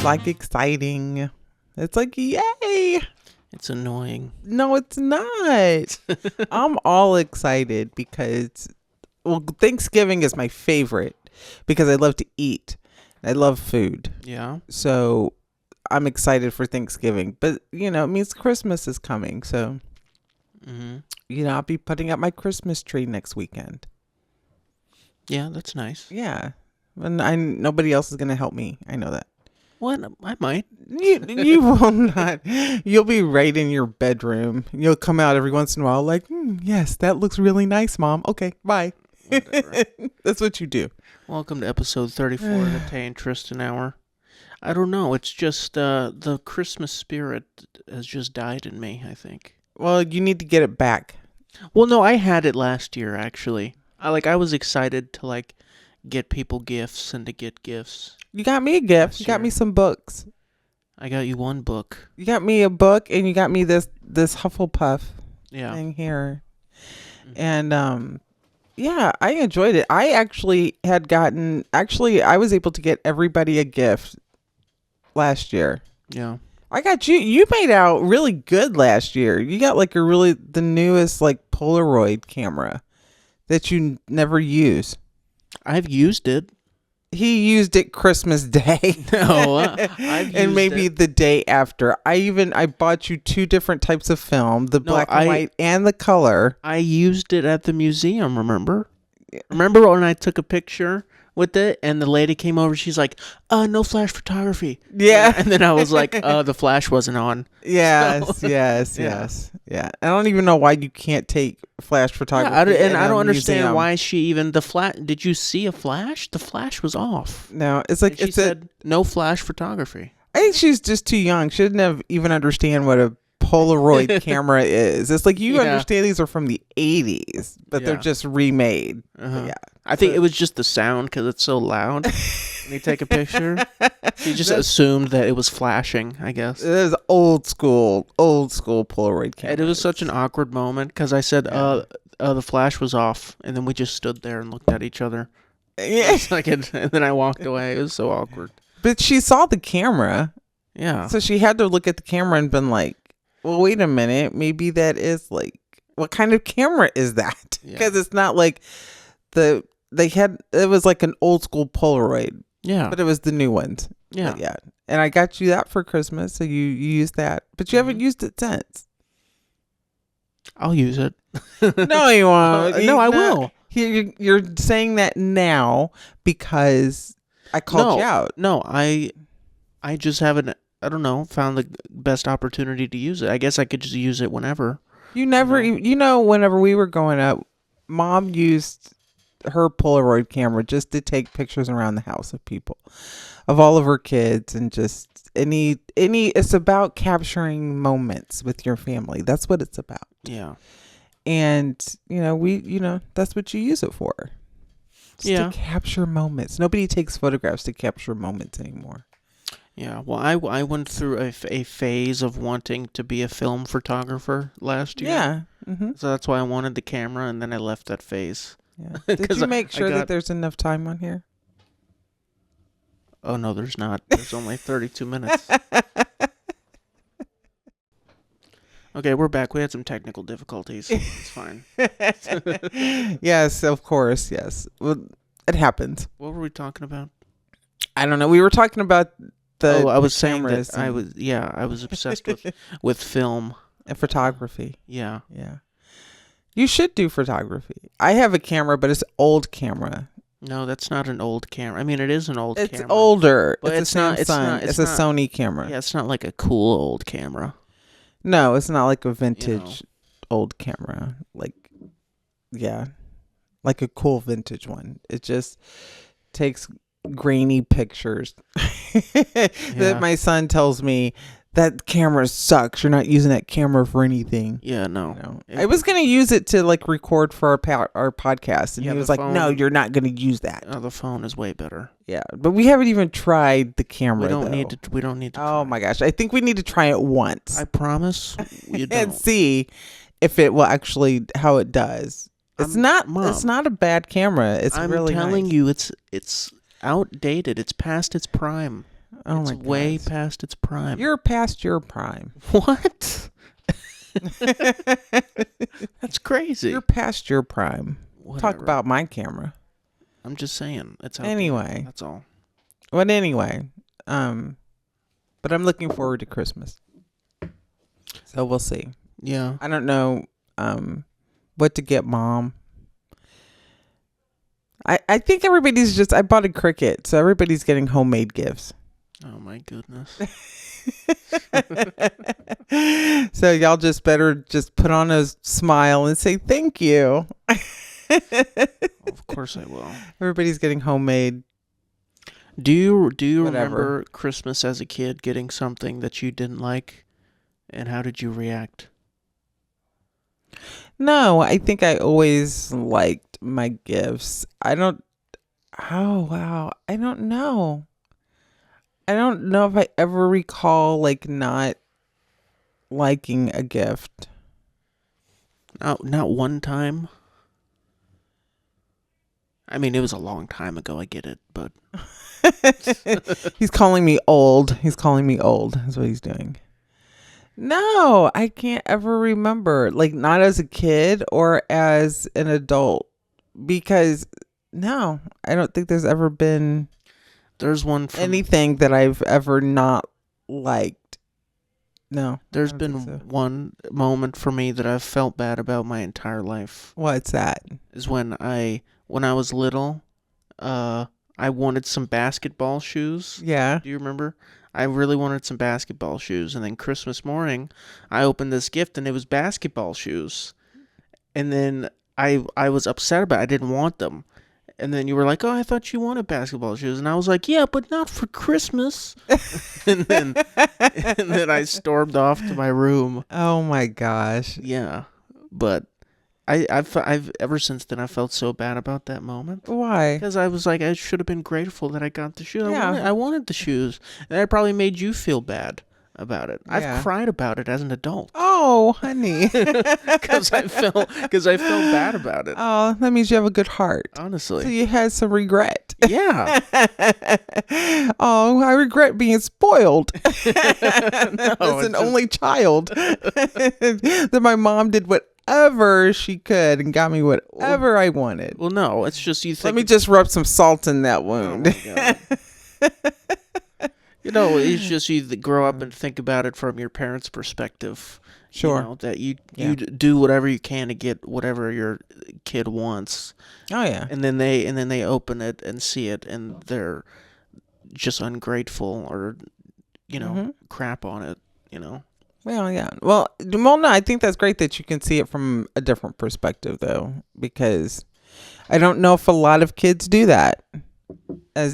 like exciting. It's like, yay. It's annoying. No, it's not. I'm all excited because, well, Thanksgiving is my favorite because I love to eat. I love food. Yeah. So I'm excited for Thanksgiving. But, it means Christmas is coming. So, I'll be putting up my Christmas tree next weekend. Yeah, that's nice. Yeah. And nobody else is going to help me. I know that. What? I might. You will not. You'll be right in your bedroom. You'll come out every once in a while like, yes, that looks really nice, Mom. Okay, bye. That's what you do. Welcome to episode 34 of the Tay and Tristan Hour. I don't know. It's just the Christmas spirit has just died in me, I think. Well, you need to get it back. Well, no, I had it last year, actually. I was excited to, get people gifts and to get gifts. You got me a gift. You got me some books. I got you one book. You got me a book, and you got me this Hufflepuff thing here. And, I enjoyed it. I actually I was able to get everybody a gift last year. Yeah. I got you made out really good last year. You got the newest Polaroid camera that you never use. I've used it. He used it Christmas Day. No, I've used and maybe it the day after. I bought you two different types of film, the black and white and the color. I used it at the museum, remember? Remember when I took a picture with it and the lady came over, she's like, no flash photography. Yeah. And then I was like, the flash wasn't on. Yes, so, yes. Yeah. I don't even know why you can't take flash photography. I don't understand why she even, did you see a flash? The flash was off. No, it's like, she said no flash photography. I think she's just too young. She didn't even understand what a Polaroid camera is. It's like you understand these are from the 80s, but they're just remade. Yeah. I think it was just the sound because it's so loud when you take a picture. She just assumed that it was flashing, I guess. It is old school Polaroid camera. And it was such an awkward moment because I said, the flash was off. And then we just stood there and looked at each other. Yeah. And then I walked away. It was so awkward. But she saw the camera. Yeah. So she had to look at the camera and been like, well, wait a minute. Maybe that is what kind of camera is that? Because it's not it was like an old school Polaroid. Yeah. But it was the new ones. Yeah. Yeah. And I got you that for Christmas. So you used that. But you haven't used it since. I'll use it. No, you won't. No, I will. You're saying that now because I called you out. No, I just haven't, I don't know, found the best opportunity to use it. I guess I could just use it whenever. You never, whenever we were growing up, Mom used her Polaroid camera just to take pictures around the house of people, of all of her kids, and just any. It's about capturing moments with your family. That's what it's about. Yeah. And that's what you use it for. To capture moments. Nobody takes photographs to capture moments anymore. Yeah, well, I went through a phase of wanting to be a film photographer last year. Yeah. Mm-hmm. So that's why I wanted the camera, and then I left that phase. Yeah. Did you make sure that there's enough time on here? Oh, no, there's not. There's only 32 minutes. Okay, we're back. We had some technical difficulties. It's fine. Yes, of course, yes. Well, it happens. What were we talking about? I don't know. We were talking about I was saying that I was obsessed with film and photography. Yeah. Yeah. You should do photography. I have a camera, but it's old camera. No, that's not an old camera. I mean, it is an old camera. It's older. But it's not. It's a Sony camera. Yeah, it's not like a cool old camera. No, it's not like a vintage old camera. Like a cool vintage one. It just takes grainy pictures that my son tells me that camera sucks. You're not using that camera for anything. Yeah, no. I was going to use it to record for our podcast. And he was like, no, you're not going to use that. Oh, the phone is way better. Yeah. But we haven't even tried the camera. We don't need to. Oh my gosh. I think we need to try it once. I promise you don't. And see if it will actually, how it does. It's not a bad camera. I'm telling you, it's outdated. It's past its prime. Oh it's my way gosh. past its prime. You're past your prime. What? That's crazy. You're past your prime. Whatever. Talk about my camera. I'm just saying. It's out there. Anyway. That's all. But anyway, but I'm looking forward to Christmas. So we'll see. Yeah. I don't know what to get Mom. I think everybody's just, I bought a Cricut, so everybody's getting homemade gifts. Oh my goodness. So y'all just better just put on a smile and say thank you. Of course I will. Everybody's getting homemade. Do you Whatever. remember Christmas as a kid getting something that you didn't like? And how did you react? No, I think I always liked my gifts. I don't know. I don't know if I ever recall like not liking a gift. Not one time. I mean, it was a long time ago. I get it, but He's calling me old. That's what he's doing. No, I can't ever remember. Like not as a kid or as an adult. Because no, I don't think there's ever been there's one from, anything that I've ever not liked. No. There's I don't been think so. one moment for me that I've felt bad about my entire life. What's that? Is when I was little, I wanted some basketball shoes. Yeah. Do you remember? I really wanted some basketball shoes, and then Christmas morning, I opened this gift, and it was basketball shoes. And then I was upset about it. I didn't want them. And then you were like, oh, I thought you wanted basketball shoes. And I was like, yeah, but not for Christmas. and then I stormed off to my room. Oh my gosh. Yeah. But I've ever since then, I felt so bad about that moment. Why? Because I was like, I should have been grateful that I got the shoes. Yeah. I wanted the shoes. And that probably made you feel bad about it. Yeah. I've cried about it as an adult. Oh, honey. Because I felt bad about it. Oh, that means you have a good heart. So Honestly. you had some regret. Yeah. Oh, I regret being spoiled. No, As an only child. That my mom did whatever she could and got me whatever I wanted. Well, no, it's just you think. Let me just rub some salt in that Oh wound. my God. It's just you that grow up and think about it from your parents' perspective. Sure. You know, that you Yeah. do whatever you can to get whatever your kid wants. Oh yeah. And then they open it and see it, and they're just ungrateful or crap on it. Well, yeah. Well, no, I think that's great that you can see it from a different perspective, though, because I don't know if a lot of kids do that,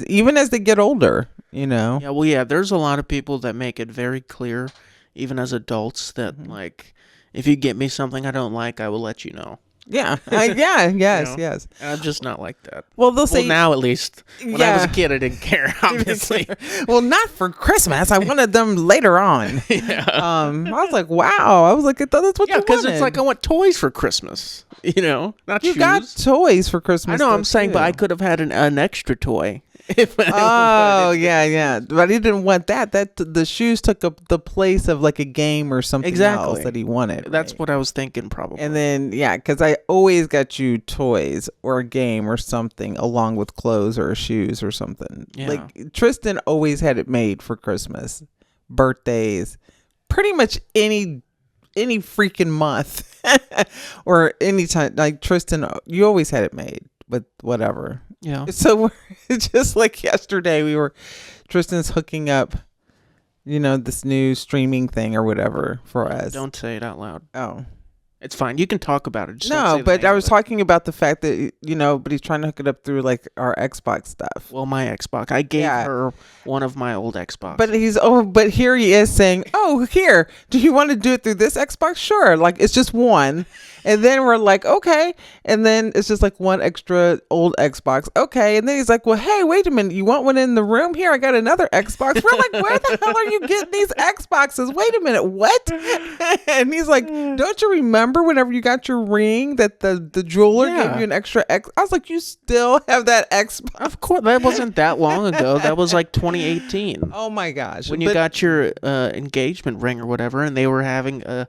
even as they get older. Yeah, well, yeah, there's a lot of people that make it very clear, even as adults, that like, if you get me something I don't like, I will let you know. Yeah. Yes. Yes. And I'm just not like that. Well, they'll say, Well, now at least. When I was a kid, I didn't care, obviously. Well, not for Christmas. I wanted them later on. Yeah. I was like, wow. I was like, I thought that's what Yeah, you because wanted. it's like I want toys for Christmas. Not you shoes. got toys for Christmas. I know. though, I'm saying, too. but I could have had an extra toy. If Oh yeah, but he didn't want that. The shoes took up the place of like a game or something else that he wanted. That's right? what I was thinking, probably. And then because I always got you toys or a game or something along with clothes or shoes or something. Yeah. Like Tristan always had it made for Christmas, birthdays, pretty much any freaking month or any time. Like Tristan, you always had it made with whatever. Yeah. So just like yesterday, Tristan's hooking up, this new streaming thing or whatever for us. Don't say it out loud. Oh. It's fine. You can talk about it. Just don't No, say the but name I of was it. talking about the fact that, but he's trying to hook it up through like our Xbox stuff. Well, my Xbox. I gave her one of my old Xbox. But here he is saying, oh, here, do you want to do it through this Xbox? Sure. Like, it's just one. And then we're like, okay. And then it's just like one extra old Xbox. Okay. And then he's like, well, hey, wait a minute. You want one in the room? Here, I got another Xbox. We're like, where the hell are you getting these Xboxes? Wait a minute. What? And he's like, don't you remember remember whenever you got your ring that the jeweler gave you an extra X? I was like, you still have that Xbox? Of course, that wasn't that long ago. That was like 2018. Oh my gosh! When you got your engagement ring or whatever, and they were having a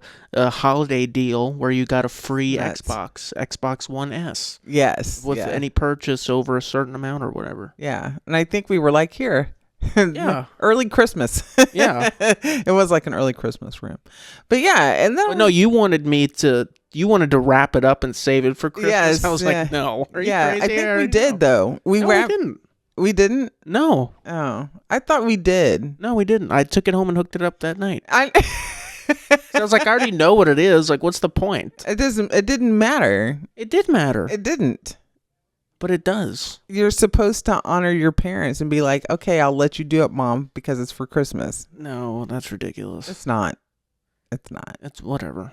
holiday deal where you got a free Xbox One S. Yes, with any purchase over a certain amount or whatever. Yeah, and I think we were like, here. Yeah. Early Christmas. Yeah. It was like an early Christmas rim. But yeah, and then no, you wanted to wrap it up and save it for Christmas. Yes, I was like, no. Are you crazy? I think we did though. We didn't. We didn't? No. Oh. I thought we did. No, we didn't. I took it home and hooked it up that night. So I was like, I already know what it is. Like, what's the point? It didn't matter. It did matter. It didn't. But it does. You're supposed to honor your parents and be like, okay, I'll let you do it, Mom, because it's for Christmas. No, that's ridiculous. It's not. It's not. It's whatever.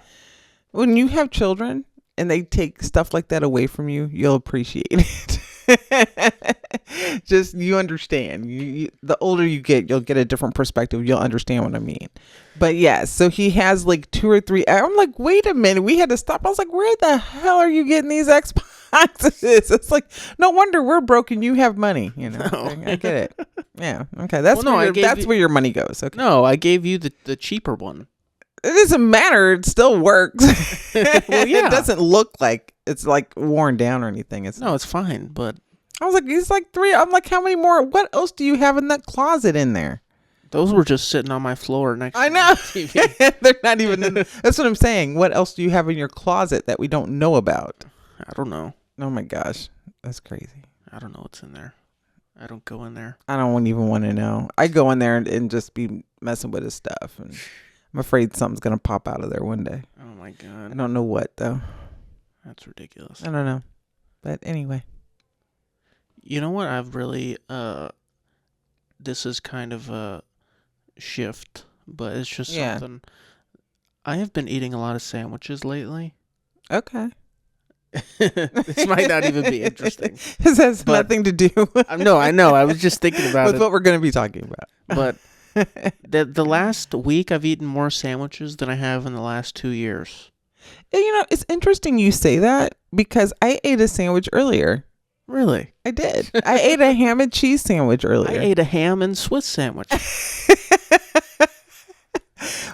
When you have children and they take stuff like that away from you, you'll appreciate it. Just, you understand. The older you get, you'll get a different perspective. You'll understand what I mean. But yeah, so he has like 2 or 3. I'm like, wait a minute. We had to stop. I was like, where the hell are you getting these Xboxes? It's like, no wonder we're broke and you have money. You know, I get it. Yeah. Okay. That's where your money goes. Okay. No, I gave you the cheaper one. It doesn't matter. It still works. Well, yeah. It doesn't look like it's like worn down or anything. It's fine. But I was like, it's like 3. I'm like, how many more? What else do you have in that closet in there? Those were just sitting on my floor next to I know. the TV. They're not even in. That's what I'm saying. What else do you have in your closet that we don't know about? I don't know. Oh my gosh. That's crazy. I don't know what's in there. I don't go in there. I don't even want to know. I go in there and just be messing with his stuff. And I'm afraid something's going to pop out of there one day. Oh my God. I don't know what though. That's ridiculous. I don't know. But anyway. You know what? I've really, this is kind of a shift, but it's just something. I have been eating a lot of sandwiches lately. Okay. This might not even be interesting. This has nothing to do. No, I know. I was just thinking about with what we're going to be talking about. But the last week, I've eaten more sandwiches than I have in the last 2 years. You know, it's interesting you say that because I ate a sandwich earlier. Really? I did. I ate a ham and cheese sandwich earlier. I ate a ham and Swiss sandwich.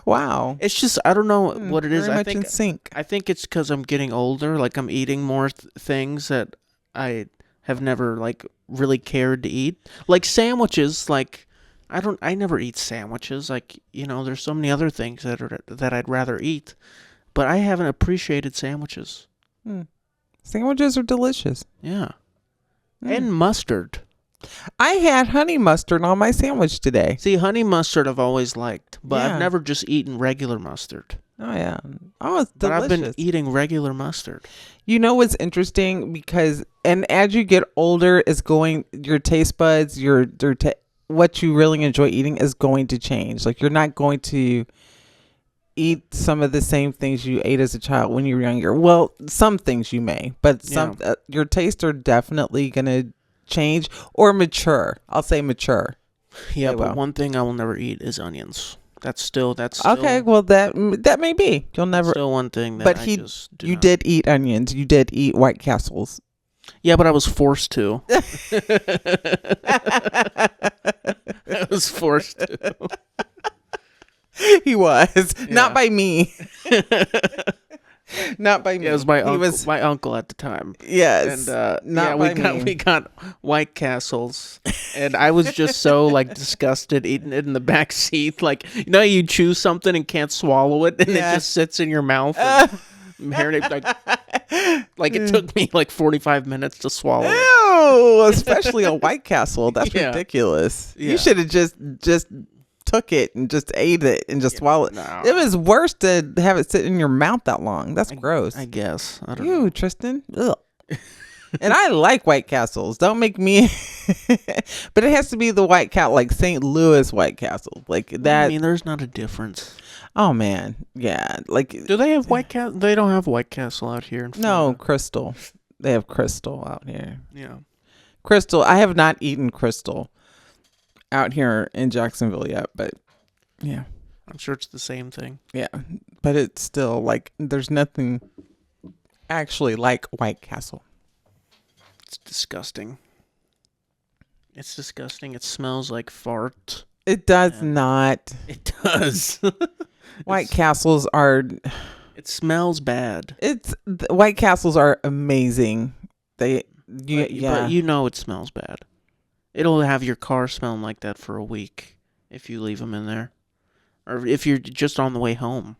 Wow. It's just, I don't know what it is. Very much in sync. I think it's because I'm getting older. Like, I'm eating more things that I have never, like, really cared to eat. Like, sandwiches, like, I never eat sandwiches. Like, you know, there's so many other things that I'd rather eat. But I haven't appreciated sandwiches. Sandwiches are delicious. Yeah. And mustard. I had honey mustard on my sandwich today. See, honey mustard I've always liked, but I've never just eaten regular mustard. Oh, yeah. Oh, it's delicious. But I've been eating regular mustard. You know what's interesting? Because, and as you get older, your taste buds, what you really enjoy eating is going to change. Like, you're not going to eat some of the same things you ate as a child when you were younger. Well, some things you may, but your tastes are definitely going to change or mature. I'll say mature. Yeah, but one thing I will never eat is onions. That's still okay. Well, that may be. You'll never. Still one thing that you did eat onions. You did eat White Castles. Yeah, but I was forced to. I was forced to. He was not by me. Not by me. Yeah, it was my uncle at the time. Yes, and we got White Castles, and I was just so like disgusted eating it in the back seat. Like, you know, you chew something and can't swallow it, and it just sits in your mouth. Like it took me like 45 minutes to swallow it. Ew, especially a White Castle. That's ridiculous. Yeah. You should have just took it and just ate it and just swallowed it. No. It was worse to have it sit in your mouth that long. That's gross. I guess. I don't know. Tristan. Ugh. And I like White Castles. Don't make me. But it has to be the White Castle, like St. Louis White Castle, like that. I mean, there's not a difference. Oh man, yeah. Like, do they have White Castle? They don't have White Castle out here in Florida. No, Crystal. They have Crystal out here. Yeah. Crystal. I have not eaten Crystal out here in Jacksonville yet, but yeah. I'm sure it's the same thing. Yeah, but it's still like there's nothing actually like White Castle. It's disgusting. It's disgusting. It smells like fart. It does And not. it does. White Castles are. It smells bad. White Castles are amazing. But you know it smells bad. It'll have your car smelling like that for a week if you leave them in there, or if you're just on the way home.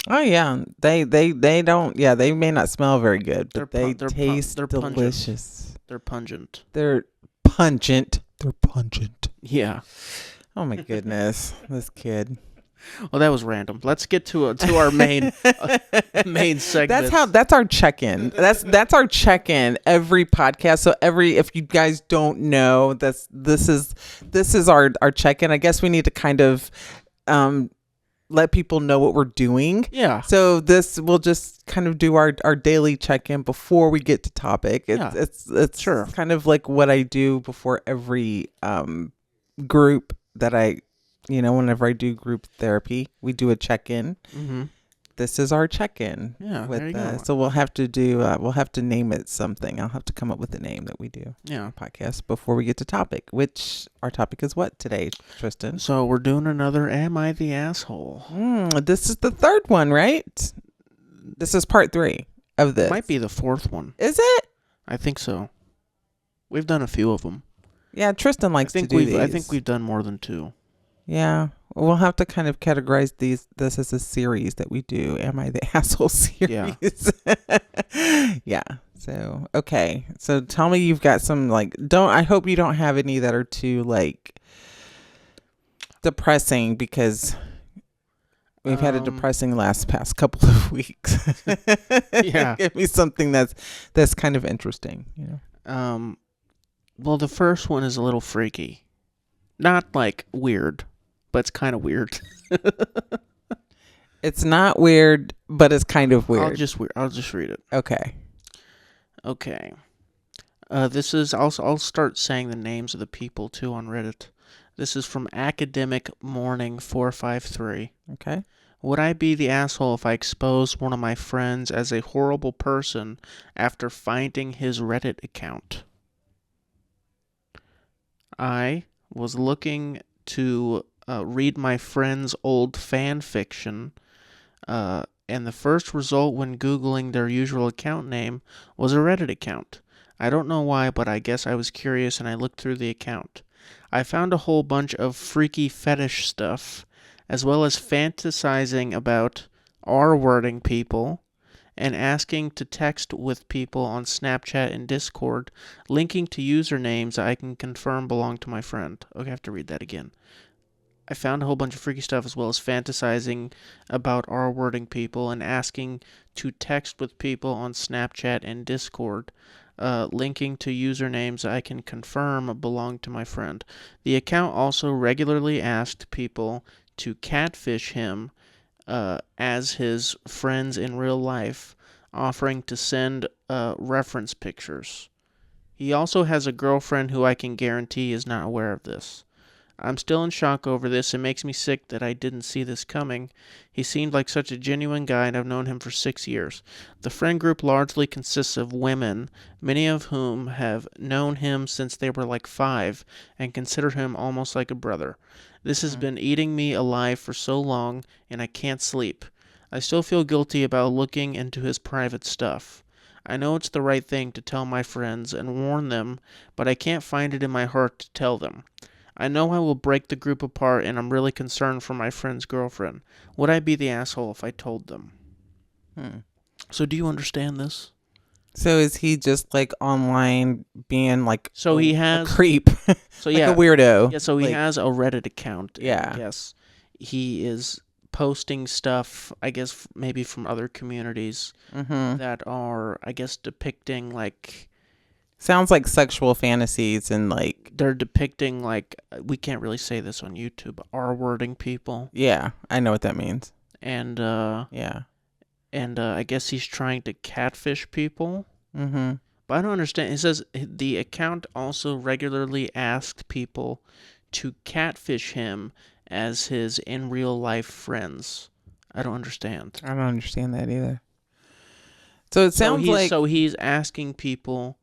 Oh yeah, they don't. Yeah, they may not smell very good, but they taste delicious. They're pungent. They're pungent. They're pungent. Yeah. Oh my goodness, this kid. Well, that was random. Let's get to our main main segment. That's our check-in. That's our check-in every podcast. So if you guys don't know, this is our check-in. I guess we need to kind of let people know what we're doing. Yeah. So this will just kind of do our daily check-in before we get to topic. It's sure. kind of like what I do before every group that I, whenever I do group therapy, we do a check-in. Mm-hmm. This is our check-in. Yeah, there you go. So we'll have to name it something. I'll have to come up with a name that we do. Yeah. Podcast before we get to topic, which our topic is what today, Tristan? So we're doing another Am I the Asshole? This is the third one, right? This is part 3 of this. Might be the 4th one. Is it? I think so. We've done a few of them. Yeah, Tristan likes to do these. I think we've done more than 2. Yeah. We'll have to kind of categorize this as a series that we do. Am I the Asshole series? Yeah. Yeah. So, okay. So tell me you've got some I hope you don't have any that are too depressing, because we've had a depressing past couple of weeks. Yeah. Give me something that's kind of interesting, Well, the first one is a little freaky. Not weird, but it's kind of weird. It's not weird, but it's kind of weird. I'll just read it. Okay. Okay. This is I'll start saying the names of the people too on Reddit. This is from Academic Morning 453. Okay. Would I be the asshole if I exposed one of my friends as a horrible person after finding his Reddit account? I was looking to read my friend's old fan fiction, and the first result when Googling their usual account name was a Reddit account. I don't know why, but I guess I was curious and I looked through the account. I found a whole bunch of freaky fetish stuff, as well as fantasizing about R-wording people and asking to text with people on Snapchat and Discord, linking to usernames I can confirm belong to my friend. Okay, I have to read that again. I found a whole bunch of freaky stuff, as well as fantasizing about R-wording people and asking to text with people on Snapchat and Discord, linking to usernames I can confirm belong to my friend. The account also regularly asked people to catfish him as his friends in real life, offering to send reference pictures. He also has a girlfriend who I can guarantee is not aware of this. I'm still in shock over this. It makes me sick that I didn't see this coming. He seemed like such a genuine guy, and I've known him for 6 years. The friend group largely consists of women, many of whom have known him since they were 5 and consider him almost like a brother. This has been eating me alive for so long, and I can't sleep. I still feel guilty about looking into his private stuff. I know it's the right thing to tell my friends and warn them, but I can't find it in my heart to tell them. I know I will break the group apart, and I'm really concerned for my friend's girlfriend. Would I be the asshole if I told them? So do you understand this? So is he just online being So he has a creep? So yeah, a weirdo. Yeah, so he has a Reddit account. Yeah. Yes. He is posting stuff, I guess maybe from other communities that are, I guess, depicting sounds like sexual fantasies and they're depicting we can't really say this on YouTube, R-wording people. Yeah, I know what that means. And yeah. And I guess he's trying to catfish people. Mm-hmm. But I don't understand. It says the account also regularly asked people to catfish him as his in real life friends. I don't understand. I don't understand that either. So it So sounds like he's asking people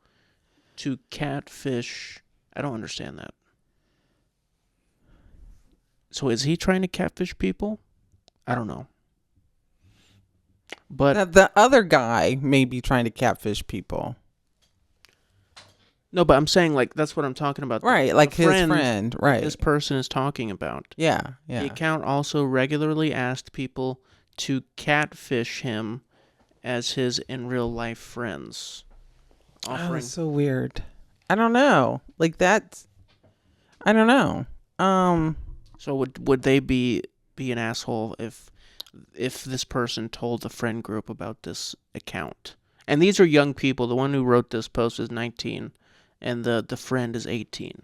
to catfish. I don't understand that. So is he trying to catfish people? I don't know. But the other guy may be trying to catfish people. no, but I'm saying like that's what I'm talking about. Right, like his friend, right. This person is talking about. Yeah. The account also regularly asked people to catfish him as his in real life friends. Oh, that's so weird. I don't know. Like that's I don't know. So would they be an asshole if this person told the friend group about this account? And these are young people. The one who wrote this post is 19 and the friend is 18.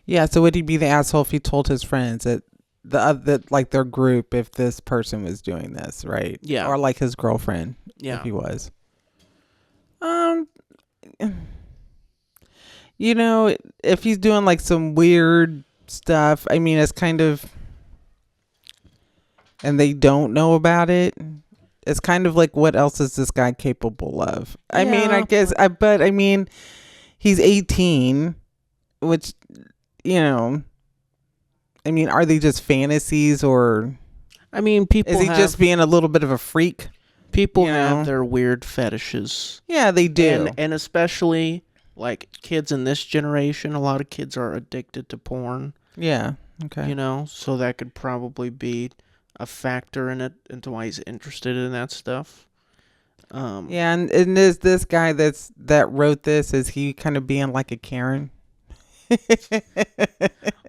Yeah, so would he be the asshole if he told his friends that like their group if this person was doing this, right? Yeah. Or like his girlfriend, Yeah. if he was. You know, if he's doing like some weird stuff, I mean, it's kind of, and they don't know about it. It's kind of like, what else is this guy capable of? I mean, I guess, but I mean, he's 18, which, you know, I mean, are they just fantasies or? I mean, people. Is he just being a little bit of a freak? People have their weird fetishes. Yeah, they do. And especially like kids in this generation, a lot of kids are addicted to porn. Yeah. Okay. You know, so that could probably be a factor in it into why he's interested in that stuff. Yeah, and is this guy that wrote this, is he kind of being like a Karen?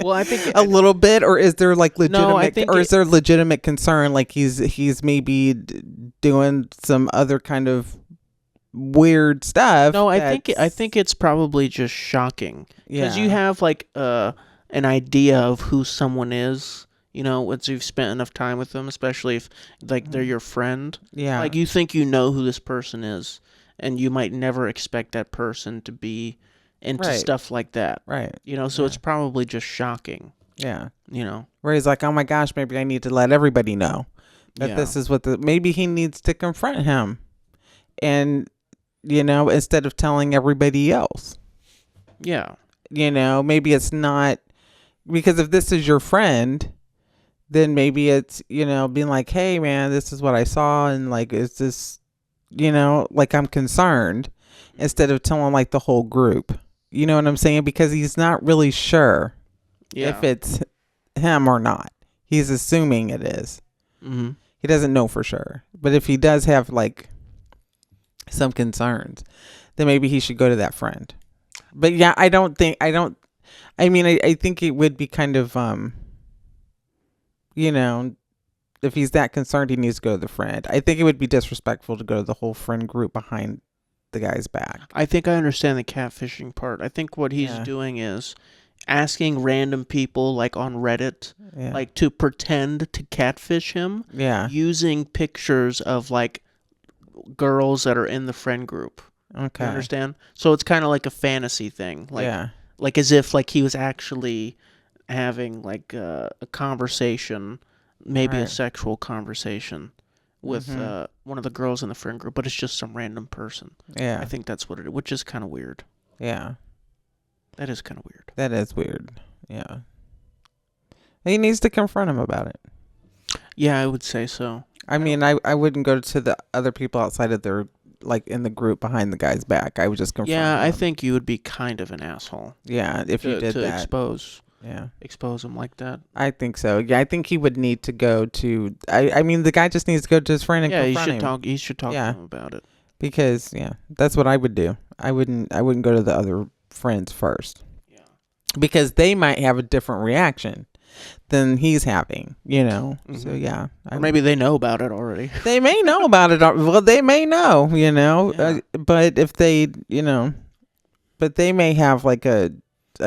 Well, I think a little bit, or is there like legitimate, is there legitimate concern, like he's maybe doing some other kind of weird stuff? No, I think it's probably just shocking because you have like an idea of who someone is. You know, once you've spent enough time with them, especially if like they're your friend. Yeah, like you think you know who this person is, and you might never expect that person to be into stuff like that. Right. You know, so it's probably just shocking. Yeah. You know, where he's like, oh my gosh, maybe I need to let everybody know that this is what maybe he needs to confront him, and you know, instead of telling everybody else. Yeah. You know, maybe it's not, because if this is your friend, then maybe it's, you know, being like, hey man, this is what I saw, and like, is this, you know, like I'm concerned, instead of telling like the whole group. You know what I'm saying? Because he's not really sure if it's him or not. He's assuming it is. Mm-hmm. He doesn't know for sure. But if he does have like some concerns, then maybe he should go to that friend. But yeah, I think it would be kind of, you know, if he's that concerned, he needs to go to the friend. I think it would be disrespectful to go to the whole friend group behind the guy's back. I think I understand the catfishing part. I think what he's doing is asking random people like on Reddit like to pretend to catfish him using pictures of like girls that are in the friend group. Okay. You understand? So it's kind of like a fantasy thing. Like like as if like he was actually having like a conversation, maybe a sexual conversation with one of the girls in the friend group, but it's just some random person. Yeah. I think that's what it is, which is kind of weird. Yeah. That is kind of weird. That is weird. Yeah. He needs to confront him about it. Yeah, I would say so. I mean, I wouldn't go to the other people outside of their, like in the group behind the guy's back. I would just confront him. I think you would be kind of an asshole. Yeah, if you did that. Expose him like that. I think so. Yeah, I think he would need to go to. I mean, the guy just needs to go to his friend and confront him. He should talk to him about it. Because that's what I would do. I wouldn't go to the other friends first. Yeah. Because they might have a different reaction than he's having. You know. Mm-hmm. So yeah. Or maybe they know about it already. They may know about it. Well, they may know. You know. Yeah. But if they, you know, but they may have like a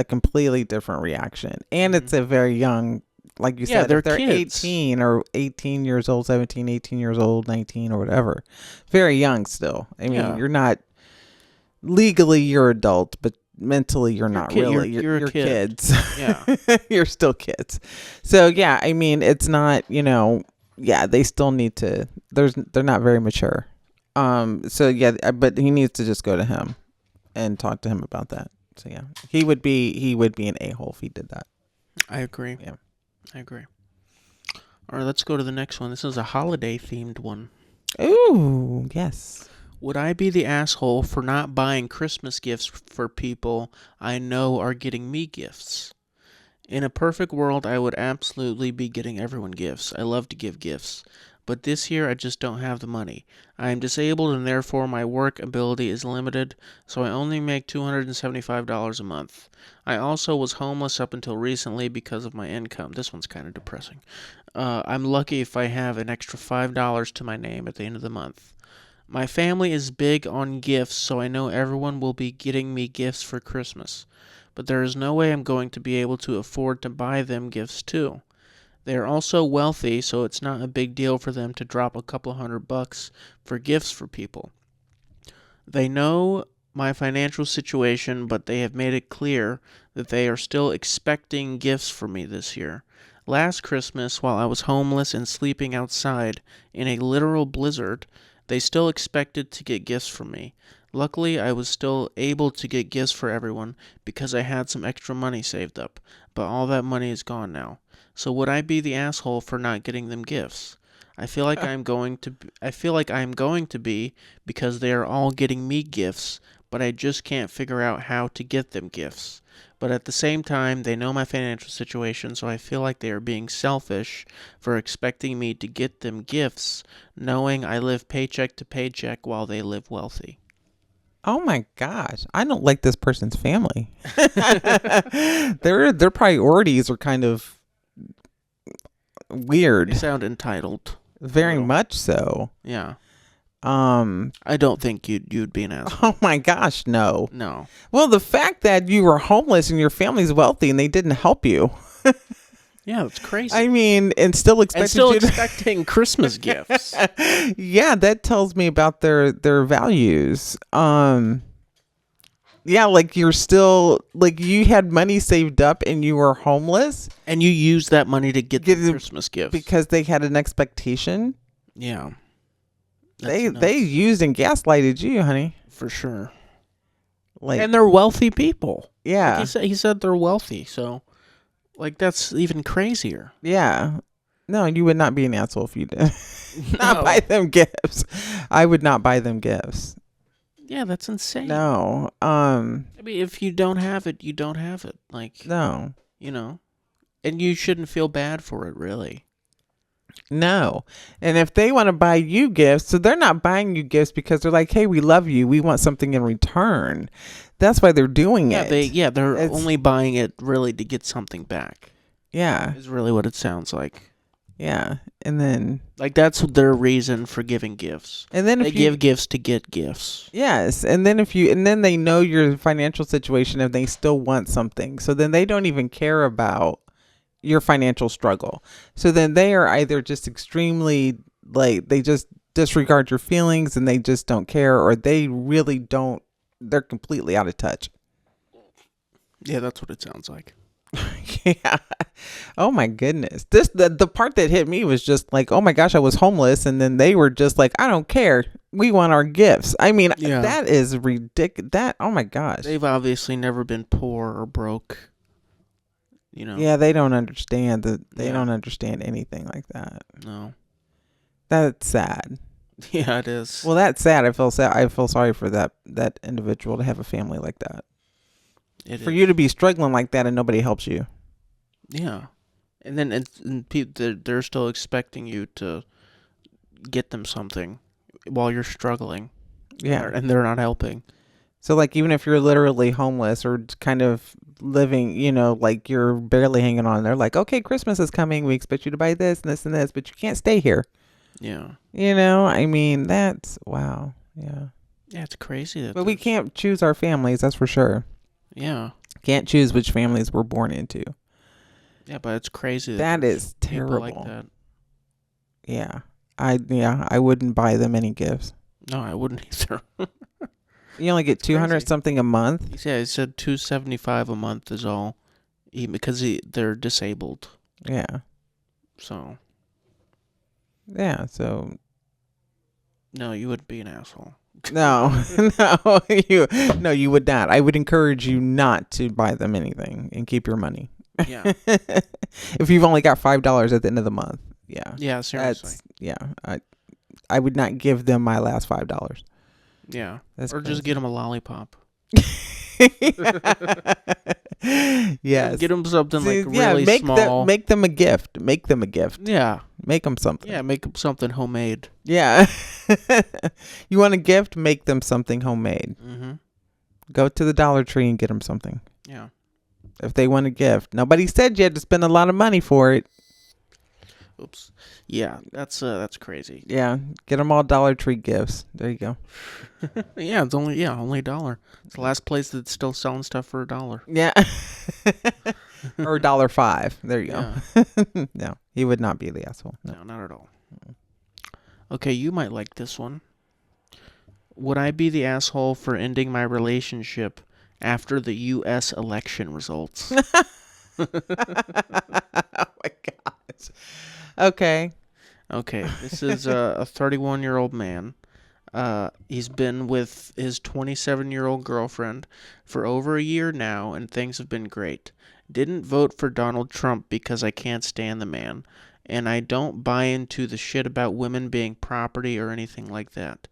completely different reaction, and it's a very young, like you said, they're if they're kids. 18 or 18 years old, 17, 18 years old, 19 or whatever, very young still. I mean, you're not legally, you're adult, but mentally you're not kid, really. you're a You're kid. kids. Yeah. You're still kids. So yeah, I mean, it's not, yeah, they still need to. They're not very mature. So yeah, but he needs to just go to him and talk to him about that. So yeah, he would be an a-hole if he did that. I agree. Yeah. I agree. All right, let's go to the next one. This is a holiday themed one. Ooh, yes. Would I be the asshole for not buying Christmas gifts for people I know are getting me gifts? In a perfect world, I would absolutely be getting everyone gifts. I love to give gifts. But this year, I just don't have the money. I am disabled and therefore my work ability is limited, so I only make $275 a month. I also was homeless up until recently because of my income. This one's kind of depressing. I'm lucky if I have an extra $5 to my name at the end of the month. My family is big on gifts, so I know everyone will be getting me gifts for Christmas. But there is no way I'm going to be able to afford to buy them gifts too. They are also wealthy, so it's not a big deal for them to drop a couple $100 for gifts for people. They know my financial situation, but they have made it clear that they are still expecting gifts from me this year. Last Christmas, while I was homeless and sleeping outside in a literal blizzard, they still expected to get gifts from me. Luckily, I was still able to get gifts for everyone because I had some extra money saved up, but all that money is gone now. So would I be the asshole for not getting them gifts? I feel like I'm going to be because they are all getting me gifts, but I just can't figure out how to get them gifts. But at the same time, they know my financial situation, so I feel like they are being selfish for expecting me to get them gifts, knowing I live paycheck to paycheck while they live wealthy. Oh my gosh, I don't like this person's family. Their priorities are kind of weird. They sound entitled. Very Little. much so. Yeah. Um. I don't think you'd be an asshole. Oh my gosh, no. No. Well, the fact that you were homeless and your family's wealthy and they didn't help you. Yeah, that's crazy. I mean, and still expecting Christmas gifts. Yeah, that tells me about their values. Yeah, like you're still like you had money saved up and you were homeless and you used that money to get the Christmas gifts because they had an expectation. Yeah. They used and gaslighted you, honey. For sure. Like, and they're wealthy people. Yeah. Like he said they're wealthy, so like that's even crazier. Yeah. No, you would not be an asshole if you did not buy them gifts. I would not buy them gifts. Yeah, that's insane. No. I mean, if you don't have it, you don't have it. Like, no. You know. And you shouldn't feel bad for it, really. No. And if they want to buy you gifts, so they're not buying you gifts because they're like, hey, we love you. We want something in return. That's why they're doing it. They're only buying it really to get something back. Yeah. Is really what it sounds like. Yeah. And then like that's their reason for giving gifts. And then they give gifts to get gifts. Yes. And then they know your financial situation and they still want something. So then they don't even care about your financial struggle. So then they are either just extremely like they just disregard your feelings and they just don't care, or they really don't. They're completely out of touch. Yeah, that's what it sounds like. Yeah. Oh my goodness. The part that hit me was just like, oh my gosh, I was homeless, and then they were just like, I don't care. We want our gifts. I mean, that is ridiculous. That, oh my gosh. They've obviously never been poor or broke. You know. Yeah, they don't understand they don't understand anything like that. No. That's sad. Yeah, it is. Well, that's sad. I feel sad. I feel sorry for that individual to have a family like that. For you to be struggling like that and nobody helps you. Yeah. And then they're still expecting you to get them something while you're struggling. Yeah. And they're not helping. So like even if you're literally homeless or kind of living, like you're barely hanging on, they're like, okay, Christmas is coming. We expect you to buy this and this and this, but you can't stay here. Yeah. I mean, that's wow. Yeah. Yeah, it's crazy. But we can't choose our families, that's for sure. Yeah. Can't choose which families we're born into. Yeah, but it's crazy. That is terrible. Like that. Yeah. I wouldn't buy them any gifts. No, I wouldn't either. You only get 200 crazy. something a month. Yeah, he said $275 a month is all, because they're disabled. Yeah. So Yeah. So no, you wouldn't be an asshole. no, no, you would not. I would encourage you not to buy them anything and keep your money. Yeah. If you've only got $5 at the end of the month, yeah. Yeah, seriously. I would not give them my last $5. Yeah. That's or crazy. just get them a lollipop. Yes. Get them something like yeah, really small. Make them a gift. Make them a gift. Yeah. Make them something. Yeah, make them something homemade. Yeah. You want a gift? Make them something homemade. Mm-hmm. Go to the Dollar Tree and get them something. Yeah. If they want a gift. Nobody said you had to spend a lot of money for it. Oops. Yeah, that's crazy. Yeah. Get them all Dollar Tree gifts. There you go. Yeah, it's only $1. It's the last place that's still selling stuff for $1. Yeah. Or $1.05. There you go. Yeah. No, he would not be the asshole. No, not at all. Okay, you might like this one. Would I be the asshole for ending my relationship after the U.S. election results? Oh my gosh. Okay. Okay, this is a 31-year-old man. He's been with his 27-year-old girlfriend for over a year now, and things have been great. Didn't vote for Donald Trump because I can't stand the man, and I don't buy into the shit about women being property or anything like that.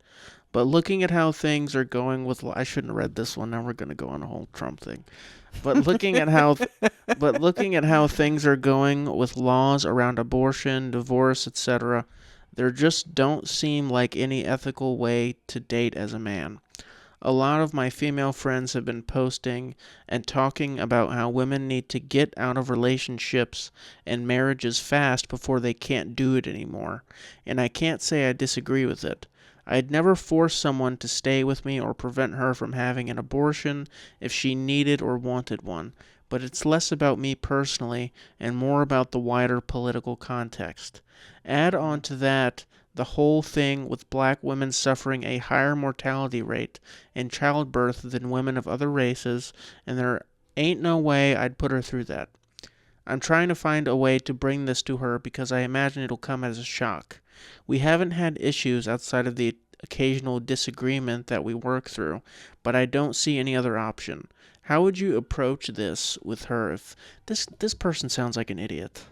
But looking at how things are going with... I shouldn't have read this one. Now we're going to go on a whole Trump thing. But looking at how things are going with laws around abortion, divorce, etc., there just don't seem like any ethical way to date as a man. A lot of my female friends have been posting and talking about how women need to get out of relationships and marriages fast before they can't do it anymore. And I can't say I disagree with it. I'd never force someone to stay with me or prevent her from having an abortion if she needed or wanted one, but it's less about me personally and more about the wider political context. Add on to that the whole thing with black women suffering a higher mortality rate in childbirth than women of other races, and there ain't no way I'd put her through that. I'm trying to find a way to bring this to her because I imagine it'll come as a shock. We haven't had issues outside of the occasional disagreement that we work through, but I don't see any other option. How would you approach this with her if this person sounds like an idiot?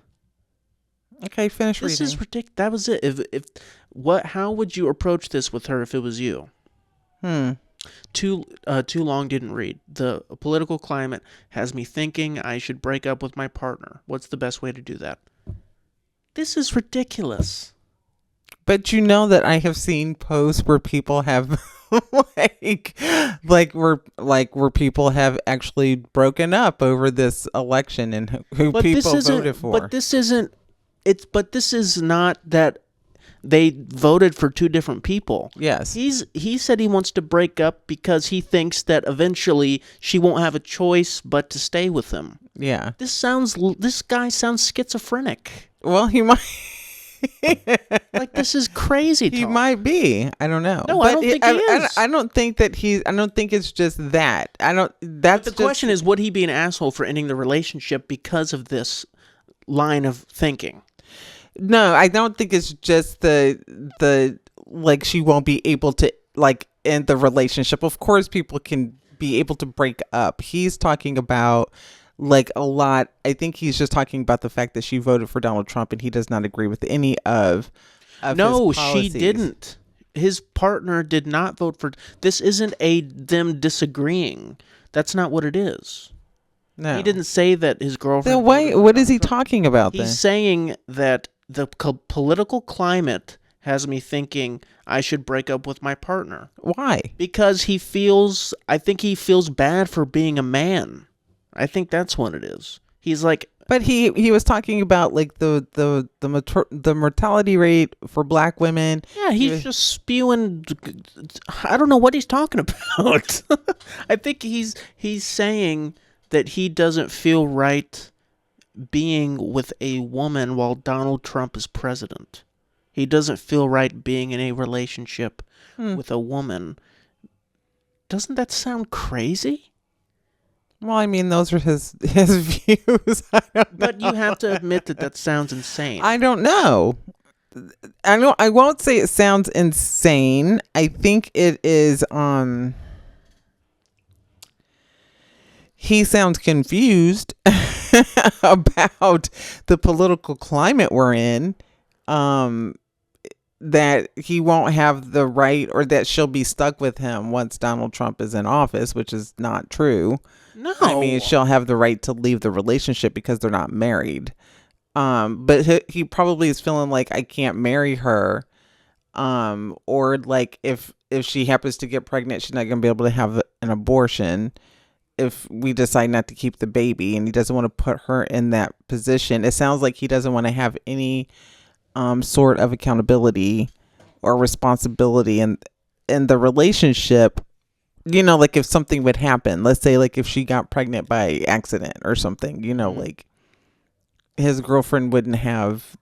Okay, finish reading. This is ridiculous. That was it. How would you approach this with her if it was you? Too long didn't read. The political climate has me thinking I should break up with my partner. What's the best way to do that? This is ridiculous. But you know that I have seen posts where people have where people have actually broken up over this election and who people voted for. But this is not that they voted for two different people. Yes. He said he wants to break up because he thinks that eventually she won't have a choice but to stay with him. Yeah. This guy sounds schizophrenic. Well, he might. Like, this is crazy talk. He might be. I don't know. No, I don't think he is. I don't think that I don't think it's just that. That's the question is, would he be an asshole for ending the relationship because of this line of thinking? No, I don't think it's just the like she won't be able to like end the relationship. Of course, people can be able to break up. He's talking about like a lot. I think he's just talking about the fact that she voted for Donald Trump and he does not agree with any of no, his policies. She didn't. His partner did not vote for. This isn't them disagreeing. That's not what it is. No, he didn't say that his girlfriend. Then wait, what is he talking about? He's saying that the political climate has me thinking I should break up with my partner. Why? Because I think he feels bad for being a man. I think that's what it is. He's like, but he was talking about like the mortality rate for black women. Yeah, he's just spewing. I don't know what he's talking about. I think he's saying that he doesn't feel right being with a woman while Donald Trump is president. He doesn't feel right being in a relationship with a woman. Doesn't that sound crazy? Well, I mean, those are his views. I don't know. But you have to admit that sounds insane. I don't know. I won't say it sounds insane. I think it is. He sounds confused about the political climate we're in. That he won't have the right, or that she'll be stuck with him once Donald Trump is in office, which is not true. No. I mean, she'll have the right to leave the relationship because they're not married. But he probably is feeling like, I can't marry her. Or like if she happens to get pregnant, she's not going to be able to have an abortion if we decide not to keep the baby, and he doesn't want to put her in that position. It sounds like he doesn't want to have any sort of accountability or responsibility in the relationship. You know, like if something would happen, let's say like if she got pregnant by accident or something, you know, like his girlfriend wouldn't have,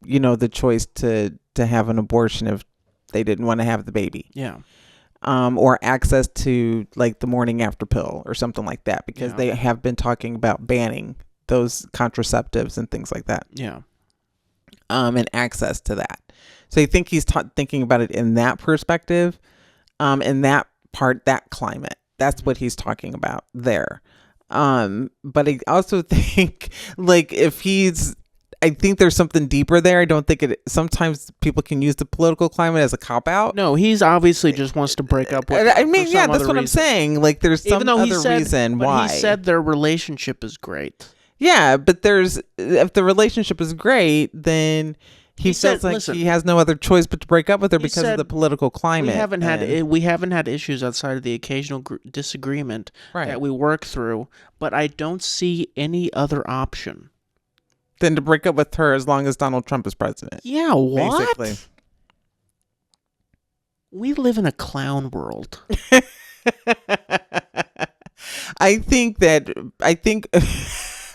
you know, the choice to have an abortion if they didn't want to have the baby. Yeah. Or access to like the morning after pill or something like that, because they have been talking about banning those contraceptives and things like that. Yeah. And access to that. So I think he's thinking about it in that perspective, in that part, that climate. That's what he's talking about there. But I also think like I think there's something deeper there. I don't think sometimes people can use the political climate as a cop out. No, he's obviously just wants to break up with her. I mean, yeah, that's what I'm saying. Like there's some reason why. He said their relationship is great. Yeah, but if the relationship is great, then he feels like he has no other choice but to break up with her because of the political climate. We haven't had issues outside of the occasional disagreement that we work through, but I don't see any other option than to break up with her as long as Donald Trump is president. Yeah, what? Basically. We live in a clown world. I think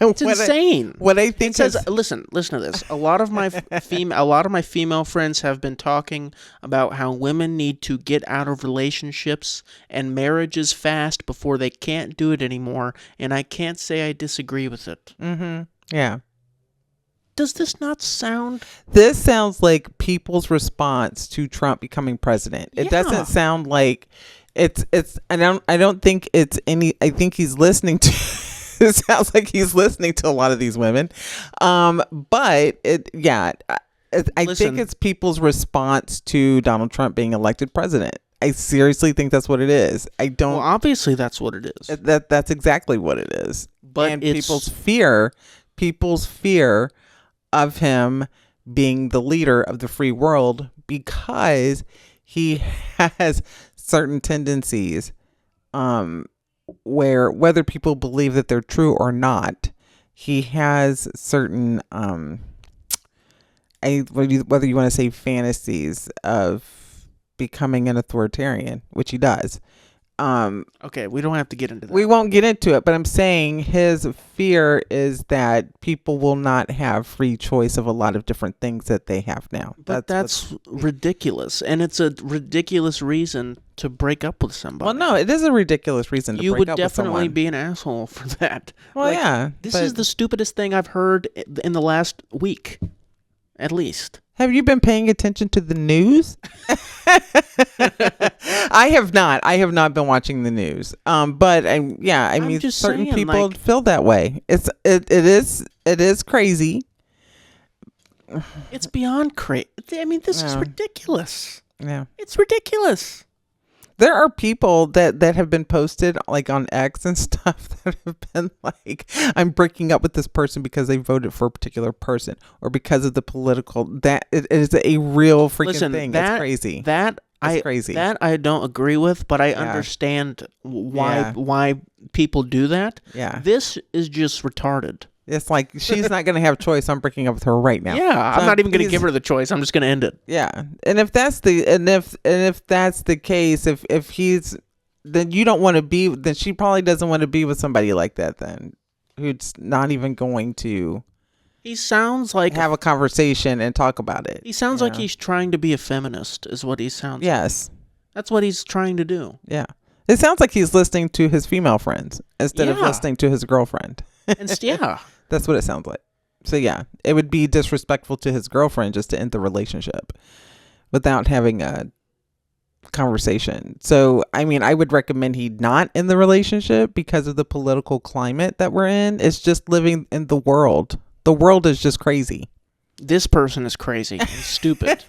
it's insane. What I think says, listen to this. A lot of my female friends have been talking about how women need to get out of relationships and marriages fast before they can't do it anymore, and I can't say I disagree with it. Mm-hmm. Yeah. Does this not sound? This sounds like people's response to Trump becoming president. It doesn't sound like it's. I don't think it's any. I think he's listening to. It sounds like he's listening to a lot of these women, but I think it's people's response to Donald Trump being elected president. I seriously think that's what it is. I don't. Well, obviously that's what it is. That's exactly what it is. But and people's fear of him being the leader of the free world, because he has certain tendencies, where whether people believe that they're true or not, he has certain whether you want to say fantasies of becoming an authoritarian, which he does. Okay, we don't have to get into that. We won't get into it, but I'm saying his fear is that people will not have free choice of a lot of different things that they have now. But that's ridiculous, and it's a ridiculous reason to break up with somebody. Well, no, it is a ridiculous reason to break up with someone. You would definitely be an asshole for that. Well, yeah. This is the stupidest thing I've heard in the last week, at least. Have you been paying attention to the news? I have not. I have not been watching the news. But I mean, certain people feel that way. It is crazy. It's beyond crazy. I mean, this is ridiculous. Yeah, it's ridiculous. There are people that have been posted like on X and stuff that have been like, I'm breaking up with this person because they voted for a particular person or because of the political. That it is a real freaking thing. That's crazy. Crazy. That I don't agree with, but I understand why people do that. Yeah. This is just retarded. It's like she's not going to have choice. I'm breaking up with her right now. Yeah, I'm not even going to give her the choice. I'm just going to end it. Yeah, and if that's the case, if he's, then you don't want to be. Then she probably doesn't want to be with somebody like that. Then who's not even going to. He sounds like have a conversation and talk about it. He sounds like he's trying to be a feminist. Is what he sounds. Yes, that's what he's trying to do. Yeah. It sounds like he's listening to his female friends instead of Yeah. listening to his girlfriend. Yeah. That's what it sounds like. So yeah, it would be disrespectful to his girlfriend just to end the relationship without having a conversation. So, I mean, I would recommend he not in the relationship because of the political climate that we're in. It's just living in the world. The world is just crazy. This person is crazy and stupid.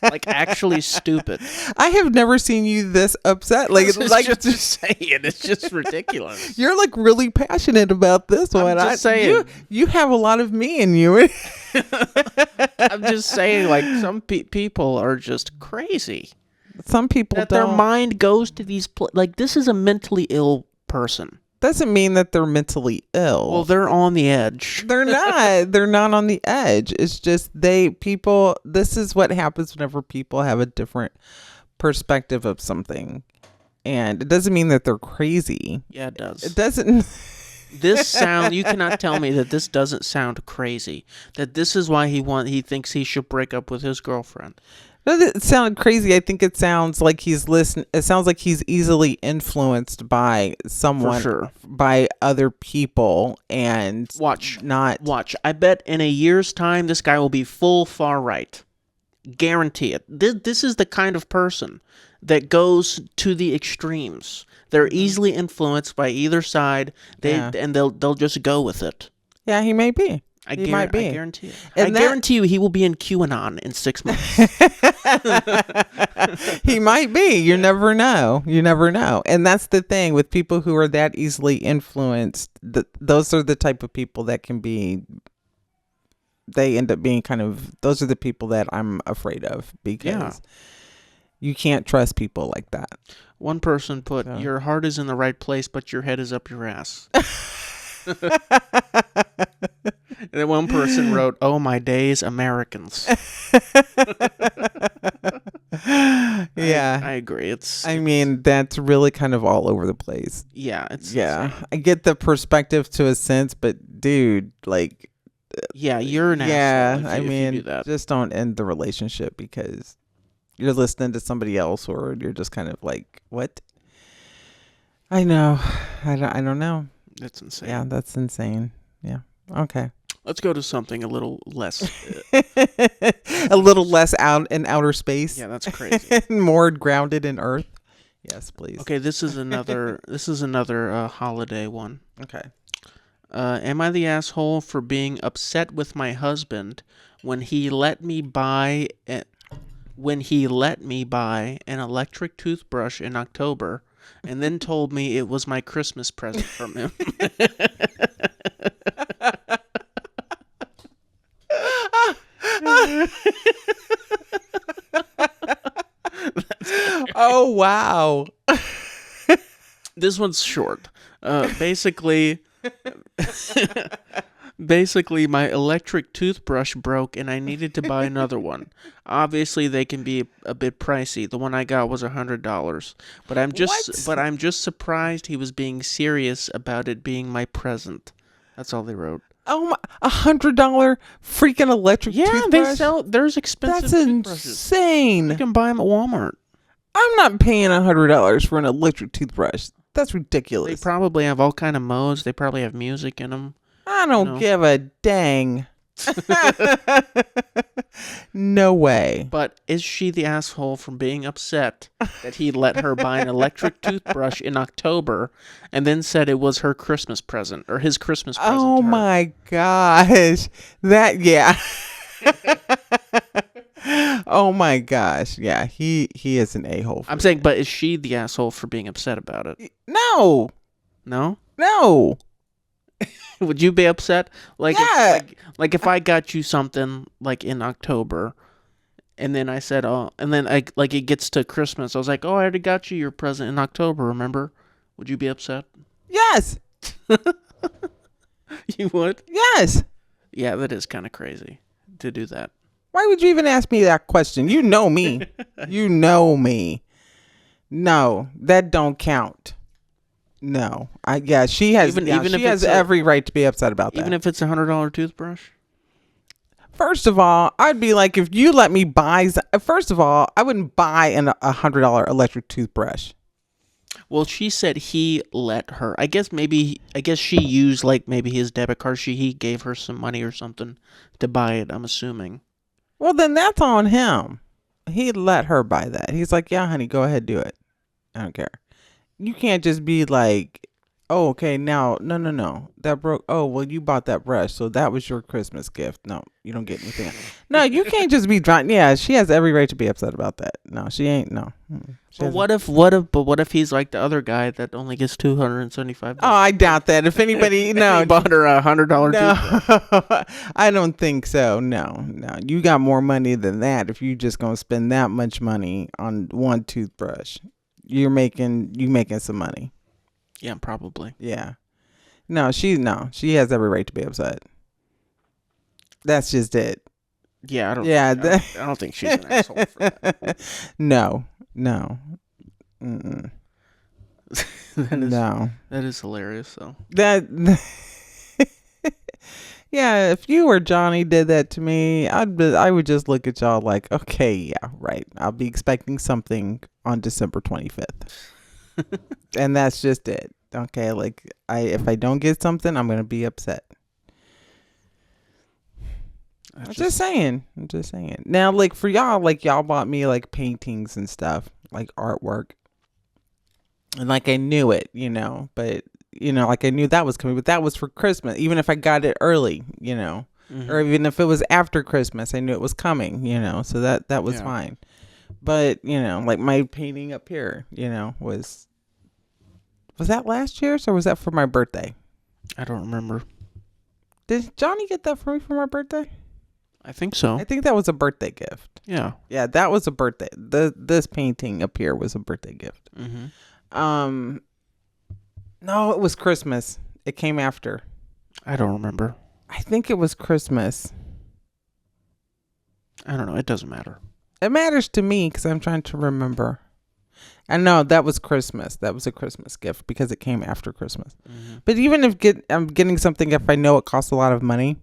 Like, actually stupid. I have never seen you this upset. Like just saying, it's just ridiculous. you're like really passionate about this one. I'm just saying. You have a lot of me in you. I'm just saying, like, some people are just crazy. Some people That don't. their mind goes to these like, this is a mentally ill person. Doesn't mean that they're mentally ill. Well, they're on the edge. They're not. They're not on the edge. It's just this is what happens whenever people have a different perspective of something. And it doesn't mean that they're crazy. Yeah, it does. It doesn't. You cannot tell me that this doesn't sound crazy. That this is why he thinks he should break up with his girlfriend. It sounded crazy. I think it sounds like he's listening. It sounds like he's easily influenced by someone, For sure. by other people, and Watch. not. I bet in a year's time, this guy will be full far right. Guarantee it. This is the kind of person that goes to the extremes. They're easily influenced by either side. And they'll just go with it. Yeah, he may be. I might be. I guarantee it. And I guarantee you he will be in QAnon in 6 months. He might be. You never know. You never know. And that's the thing with people who are that easily influenced. Those are the type of people that can be. They end up being those are the people that I'm afraid of because you can't trust people like that. One person put, your heart is in the right place, but your head is up your ass. And then one person wrote, "Oh my days, Americans." Yeah, I agree. I mean, that's really kind of all over the place. Yeah, it's insane. I get the perspective to a sense, but dude, like, yeah, you're an asshole. I mean, just don't end the relationship because you're listening to somebody else, or you're just kind of like, what? I know, I don't know. That's insane. Yeah, that's insane. Yeah. Okay. Let's go to something a little less. A little less out in outer space. Yeah, that's crazy. More grounded in Earth. Yes, please. Okay, this is another. Holiday one. Okay. Am I the asshole for being upset with my husband when he let me buy an electric toothbrush in October, and then told me it was my Christmas present from him? Oh, wow. This one's short. Basically, my electric toothbrush broke and I needed to buy another one. Obviously, they can be a bit pricey. The one I got was $100, but I'm just surprised he was being serious about it being my present. That's all they wrote. Oh my! $100 freaking electric toothbrush? There's expensive toothbrushes. Insane. You can buy them at Walmart. I'm not paying $100 for an electric toothbrush. That's ridiculous. They probably have all kind of modes. They probably have music in them. I don't give a dang. No way. But is she the asshole for being upset that he let her buy an electric toothbrush in October and then said it was her Christmas present or his Christmas present? Oh my gosh. Oh my gosh. Yeah, he is an a-hole. I'm saying, but is she the asshole for being upset about it? No. No? No. Would you be upset? Like, yeah. Like if I got you something like in October, and then I said, oh, and then it gets to Christmas, I was like, oh, I already got you your present in October. Remember? Would you be upset? Yes. You would? Yes. Yeah, that is kind of crazy to do that. Why would you even ask me that question? You know me. You know me. No, that don't count. No, she has. She has every right to be upset about that. Even if it's $100 toothbrush. First of all, I'd be like, if you let me buy. First of all, I wouldn't buy a $100 electric toothbrush. Well, she said he let her. I guess she used like maybe his debit card. He gave her some money or something to buy it. I'm assuming. Well, then that's on him. He let her buy that. He's like, yeah, honey, go ahead, do it. I don't care. You can't just be like, oh, okay, now, no. That broke. Oh, well, you bought that brush, so that was your Christmas gift. No, you don't get anything. No, you can't just be drunk. Yeah, she has every right to be upset about that. No, she ain't. No. She But hasn't. what if he's like the other guy that only gets $275? Oh, I doubt that. If anybody, no, He bought her $100 no, toothbrush. I don't think so. No, you got more money than that. If you just gonna spend that much money on one toothbrush, you making some money. Yeah, probably. Yeah. No, she has every right to be upset. That's just it. Yeah, Yeah. I don't think she's an asshole for that. No. Mm-mm. No. That is hilarious. So That. Yeah, if you or Johnny did that to me, I would just look at y'all like, okay, yeah, right. I'll be expecting something on December 25th. And that's just it. Okay, like if I don't get something, I'm going to be upset. I'm just saying. Now, like for y'all, like y'all bought me like paintings and stuff, like artwork. And like I knew it, but like I knew that was coming, but that was for Christmas. Even if I got it early, or even if it was after Christmas, I knew it was coming, so that was fine. But, like my painting up here, was that last year's or was that for my birthday? I don't remember. Did Johnny get that for me for my birthday? I think so. I think that was a birthday gift. Yeah. Yeah, that was a birthday. This painting up here was a birthday gift. Mm-hmm. No, it was Christmas. It came after. I don't remember. I think it was Christmas. I don't know. It doesn't matter. It matters to me because I'm trying to remember. I know that was Christmas. That was a Christmas gift because it came after Christmas. Mm-hmm. But even if I'm getting something if I know it costs a lot of money,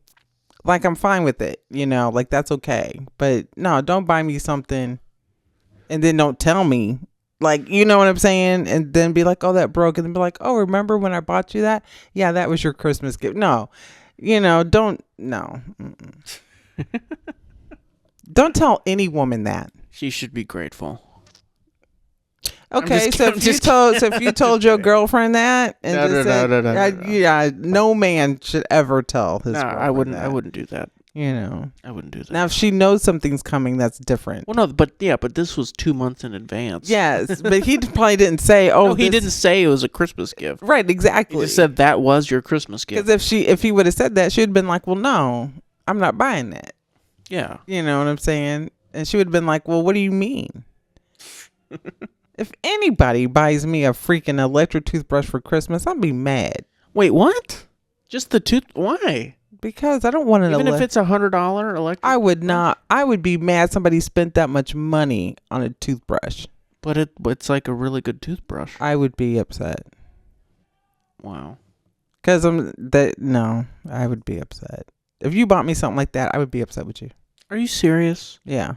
like I'm fine with it. Like that's okay. But no, don't buy me something and then don't tell me. Like, you know what I'm saying? And then be like, oh, that broke. And then be like, oh, remember when I bought you that? Yeah, that was your Christmas gift. No, don't. No. Don't tell any woman that. She should be grateful. Okay, so if you told your girlfriend that and No. yeah, no man should ever tell his girlfriend I wouldn't. that. I wouldn't do that. I wouldn't do that. Now if she knows something's coming, that's different. Well, no, but this was 2 months in advance. Yes, but he probably didn't say. Oh, no, he didn't say it was a Christmas gift. Right, exactly. He just said that was your Christmas gift. Because if he would have said that, she'd been like, well, no, I'm not buying that. Yeah. You know what I'm saying? And she would have been like, well, what do you mean? If anybody buys me a freaking electric toothbrush for Christmas, I'll be mad. Wait, what? Just the tooth? Why? Because I don't want an Even if it's $100 electric. I would not. I would be mad somebody spent that much money on a toothbrush. But it's like a really good toothbrush. I would be upset. Wow. Because I would be upset. If you bought me something like that, I would be upset with you. Are you serious? Yeah.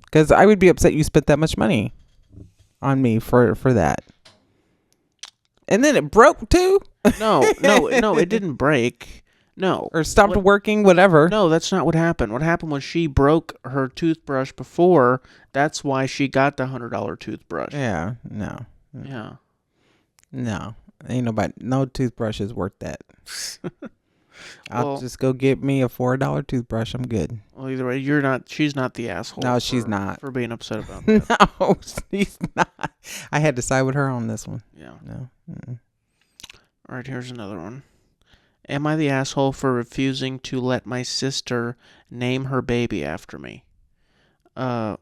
Because I would be upset you spent that much money on me for that. And then it broke too? No, it didn't break. No. Or stopped working, whatever. No, that's not what happened. What happened was she broke her toothbrush before. That's why she got the $100 toothbrush. Yeah, no. Yeah. No. No toothbrush is worth that. I'll just go get me a $4 toothbrush. I'm good. Well, either way, she's not the asshole. No, she's not. For being upset about that. No, she's not. I had to side with her on this one. Yeah. No. Mm-mm. All right, here's another one. Am I the asshole for refusing to let my sister name her baby after me? So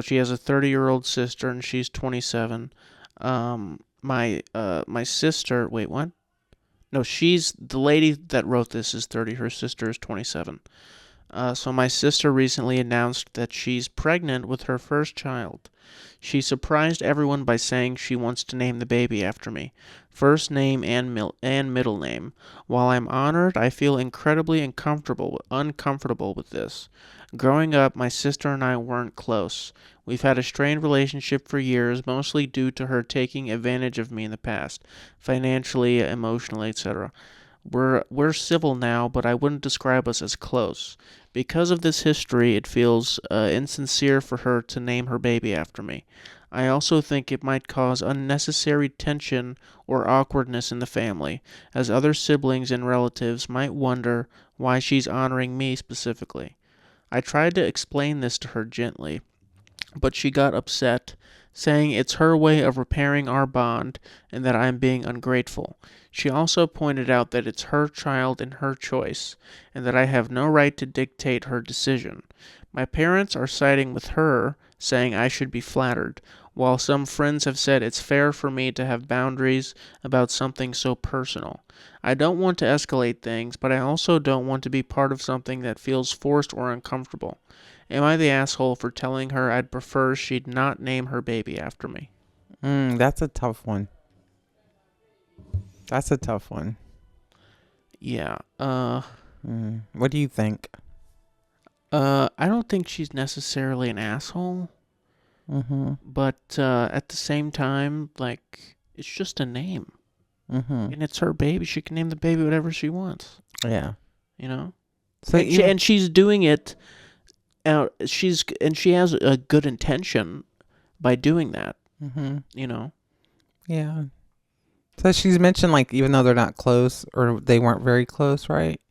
she has a 30-year-old sister and she's 27. My sister, wait, what? No, she's the lady that wrote this is 30. Her sister is 27. So my sister recently announced that she's pregnant with her first child. She surprised everyone by saying she wants to name the baby after me, first name and middle name. While I'm honored, I feel incredibly uncomfortable with this. Growing up, my sister and I weren't close. We've had a strained relationship for years, mostly due to her taking advantage of me in the past, financially, emotionally, etc. We're civil now, but I wouldn't describe us as close. Because of this history, it feels insincere for her to name her baby after me. I also think it might cause unnecessary tension or awkwardness in the family, as other siblings and relatives might wonder why she's honoring me specifically. I tried to explain this to her gently, but she got upset, saying it's her way of repairing our bond and that I'm being ungrateful. She also pointed out that it's her child and her choice, and that I have no right to dictate her decision. My parents are siding with her, saying I should be flattered, while some friends have said it's fair for me to have boundaries about something so personal. I don't want to escalate things, but I also don't want to be part of something that feels forced or uncomfortable. Am I the asshole for telling her I'd prefer she'd not name her baby after me? That's a tough one. That's a tough one. Yeah. What do you think? I don't think she's necessarily an asshole, Mm-hmm. but at the same time, like, it's just a name. Mm-hmm. And it's her baby. She can name the baby whatever she wants, Yeah. you know? So And she's doing it she has a good intention by doing that, mm-hmm. you know. Yeah. So she's mentioned, like, even though they're not close or they weren't very close, right?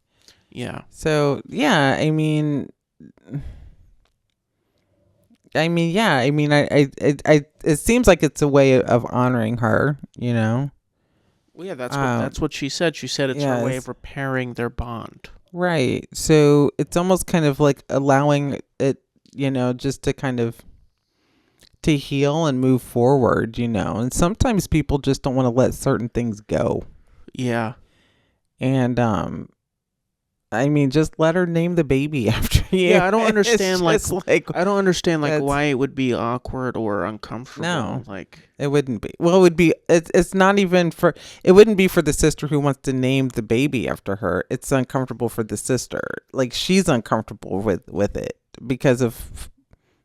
Yeah. So yeah, it seems like it's a way of honoring her, you know. Well, yeah, that's what she said. She said it's her way Yes. of repairing their bond. Right. So it's almost kind of like allowing it, just to kind of to heal and move forward, And sometimes people just don't want to let certain things go. Yeah. And just let her name the baby after you. Yeah, I don't understand It's like I don't understand that's- why it would be awkward or uncomfortable. No. Like, it wouldn't be. Well, it would be. It's not even for. It wouldn't be for the sister who wants to name the baby after her. It's uncomfortable for the sister. Like, she's uncomfortable with it because of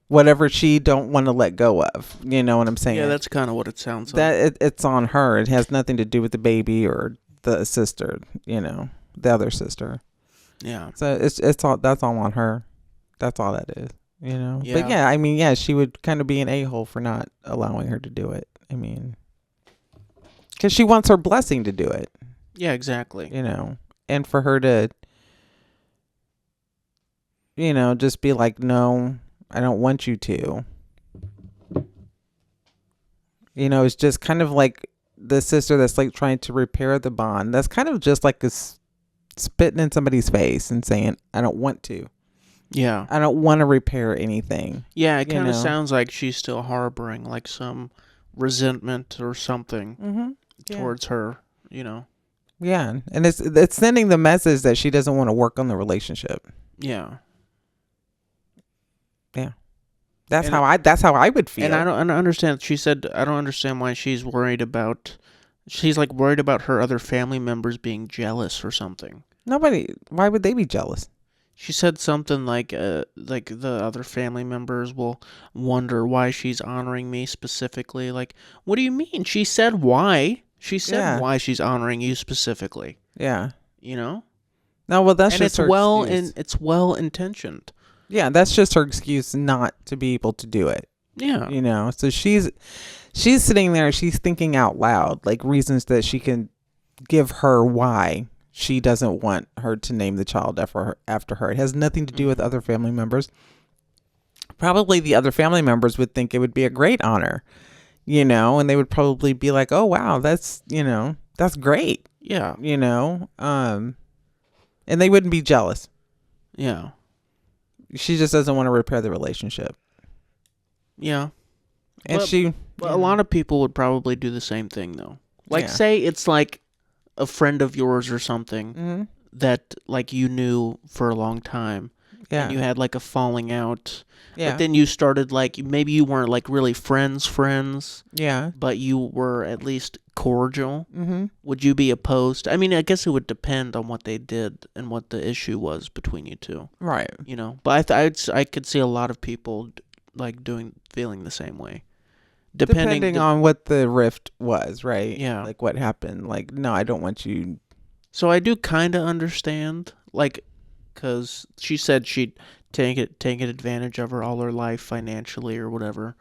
whatever she don't want to let go of. You know what I'm saying? yeah, that's kind of what it sounds like. It's on her. It has nothing to do with the baby or the sister. The other sister. Yeah. So it's all that's all on her. That's all that is. Yeah. But yeah, she would kind of be an a-hole for not allowing her to do it. Because she wants her blessing to do it. Yeah, exactly. And for her to, just be like, no, I don't want you to. It's just kind of like the sister that's like trying to repair the bond. That's kind of just like spitting in somebody's face and saying, I don't want to. Yeah. I don't want to repair anything. Yeah, it kind of sounds like she's still harboring like some resentment or something towards her, Yeah, and it's sending the message that she doesn't want to work on the relationship. Yeah. Yeah. That's how I would feel. And I don't understand. She said I don't understand why she's worried about her other family members being jealous or something. Why would they be jealous? She said something like the other family members will wonder why she's honoring me specifically. Like, what do you mean? She said why. She said why she's honoring you specifically. Yeah. No, well, that's and just her excuse. and it's well intentioned. Yeah, that's just her excuse not to be able to do it. Yeah. So she's sitting there, she's thinking out loud, like reasons that she can give her why she doesn't want her to name the child after her. It has nothing to do with other family members. Probably the other family members would think it would be a great honor, and they would probably be like, oh, wow, that's great. Yeah. And they wouldn't be jealous. Yeah. She just doesn't want to repair the relationship. Yeah. And a lot of people would probably do the same thing, though. Like, say it's like a friend of yours or something that like you knew for a long time, Yeah. and you had like a falling out, but Yeah. then you started like maybe you weren't like really friends, Yeah. but you were at least cordial. Mm-hmm. Would you be opposed? I mean, I guess it would depend on what they did and what the issue was between you two. Right. But I could see a lot of people like feeling the same way. Depending on what the rift was, right? Yeah. Like what happened. Like, no, I don't want you. So I do kind of understand, like, because she said she'd taken advantage of her all her life financially or whatever.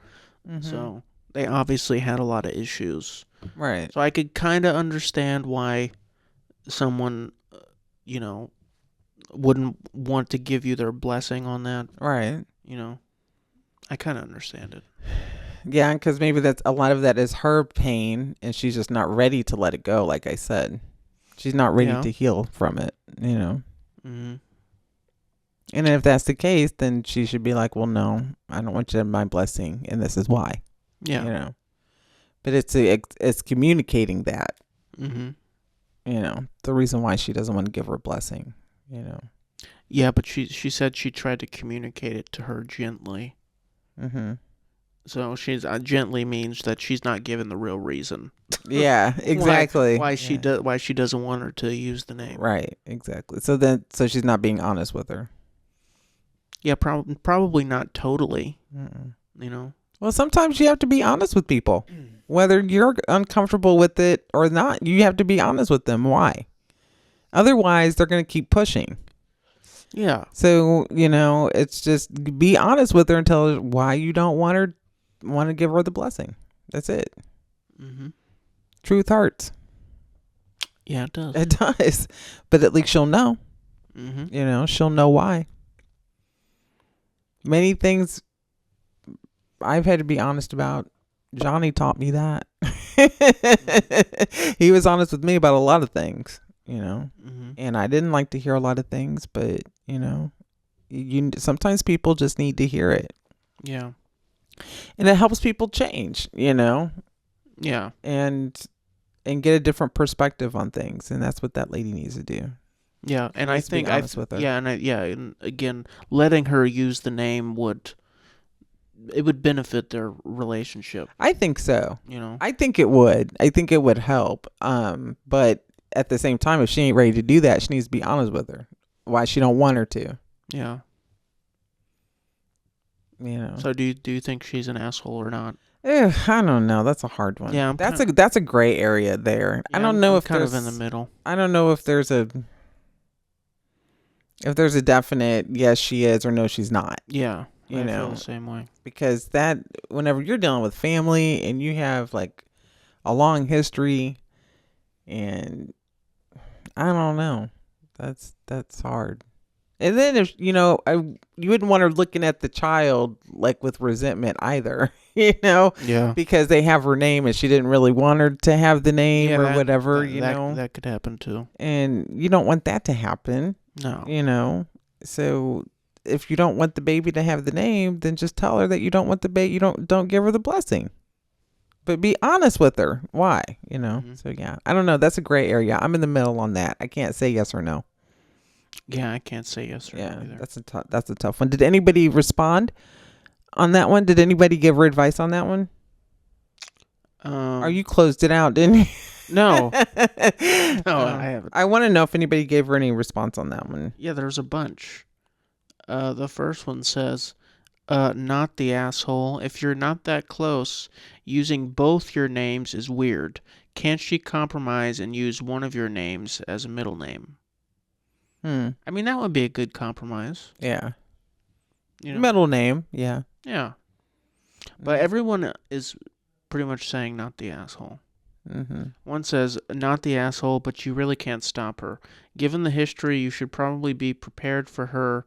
Mm-hmm. So they obviously had a lot of issues. Right. So I could kind of understand why someone, you know, wouldn't want to give you their blessing on that. Right. I kind of understand it. Yeah, because maybe that's a lot of that is her pain, and she's just not ready to let it go. Like I said, she's not ready to heal from it. Mm-hmm. And if that's the case, then she should be like, "Well, no, I don't want you to have my blessing, and this is why." Yeah. But it's communicating that. Mm-hmm. The reason why she doesn't want to give her a blessing. Yeah, but she said she tried to communicate it to her gently. Mm-hmm. So she's gently means that she's not given the real reason. Yeah, exactly. Why she doesn't want her to use the name. Right, exactly. So she's not being honest with her. Yeah, probably not totally. Mm-mm. Well, sometimes you have to be honest with people, whether you're uncomfortable with it or not. You have to be honest with them. Why? Otherwise, they're going to keep pushing. Yeah. So it's just be honest with her and tell her why you don't want to give her the blessing. That's it. Mm-hmm. Truth hurts. Yeah, it does. It does, but at least she'll know. Mm-hmm. She'll know why. Many things I've had to be honest about. Johnny taught me that. He was honest with me about a lot of things, Mm-hmm. and I didn't like to hear a lot of things, but sometimes people just need to hear it. Yeah. And it helps people change, Yeah. and get a different perspective on things, and that's what that lady needs to do. Yeah, and I think honest with her. Yeah, and again, letting her use the name would benefit their relationship. I think so. I think it would. I think it would help. But at the same time, if she ain't ready to do that, she needs to be honest with her. Why she don't want her to. Yeah. So do you think she's an asshole or not? I don't know. That's a hard one. Yeah, that's a gray area there. Yeah, I don't know if kind there's of in the middle. I don't know if there's a definite yes she is or no she's not. Yeah. I feel the same way. Because that whenever you're dealing with family and you have like a long history, and I don't know, that's hard. And then if you wouldn't want her looking at the child like with resentment either, Yeah. because they have her name and she didn't really want her to have the name or whatever, that could happen too. And you don't want that to happen. No. So if you don't want the baby to have the name, then just tell her that you don't want the baby. You don't give her the blessing. But be honest with her. Why? Mm-hmm. So yeah, I don't know. That's a gray area. I'm in the middle on that. I can't say yes or no. Yeah, I can't say yes or no either. That's a tough one. Did anybody respond on that one? Did anybody give her advice on that one? Or you closed it out, didn't you? No. I haven't. I want to know if anybody gave her any response on that one. Yeah, there's a bunch. The first one says, not the asshole. If you're not that close, using both your names is weird. Can't she compromise and use one of your names as a middle name? I mean, that would be a good compromise. Yeah. Middle name. Yeah. Yeah. But everyone is pretty much saying not the asshole. Mm-hmm. One says, not the asshole, but you really can't stop her. Given the history, you should probably be prepared for her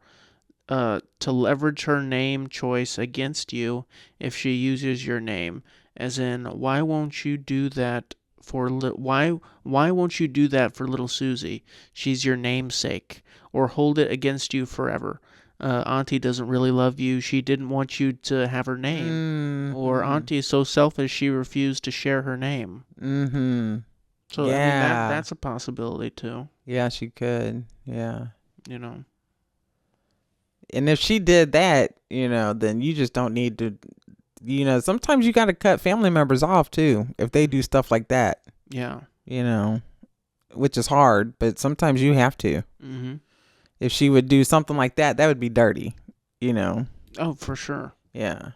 to leverage her name choice against you if she uses your name. As in, why won't you do that for why won't you do that for little Susie? She's your namesake. Or hold it against you forever. Auntie doesn't really love you. She didn't want you to have her name. Or Auntie is so selfish she refused to share her name. Mm-hmm. So yeah. I mean, that's a possibility too. Yeah, she could. Yeah. And if she did that, then you just don't need to, sometimes you got to cut family members off too if they do stuff like that. Yeah. Which is hard, but sometimes you have to. Mm-hmm. If she would do something like that, that would be dirty, Oh, for sure. Yeah.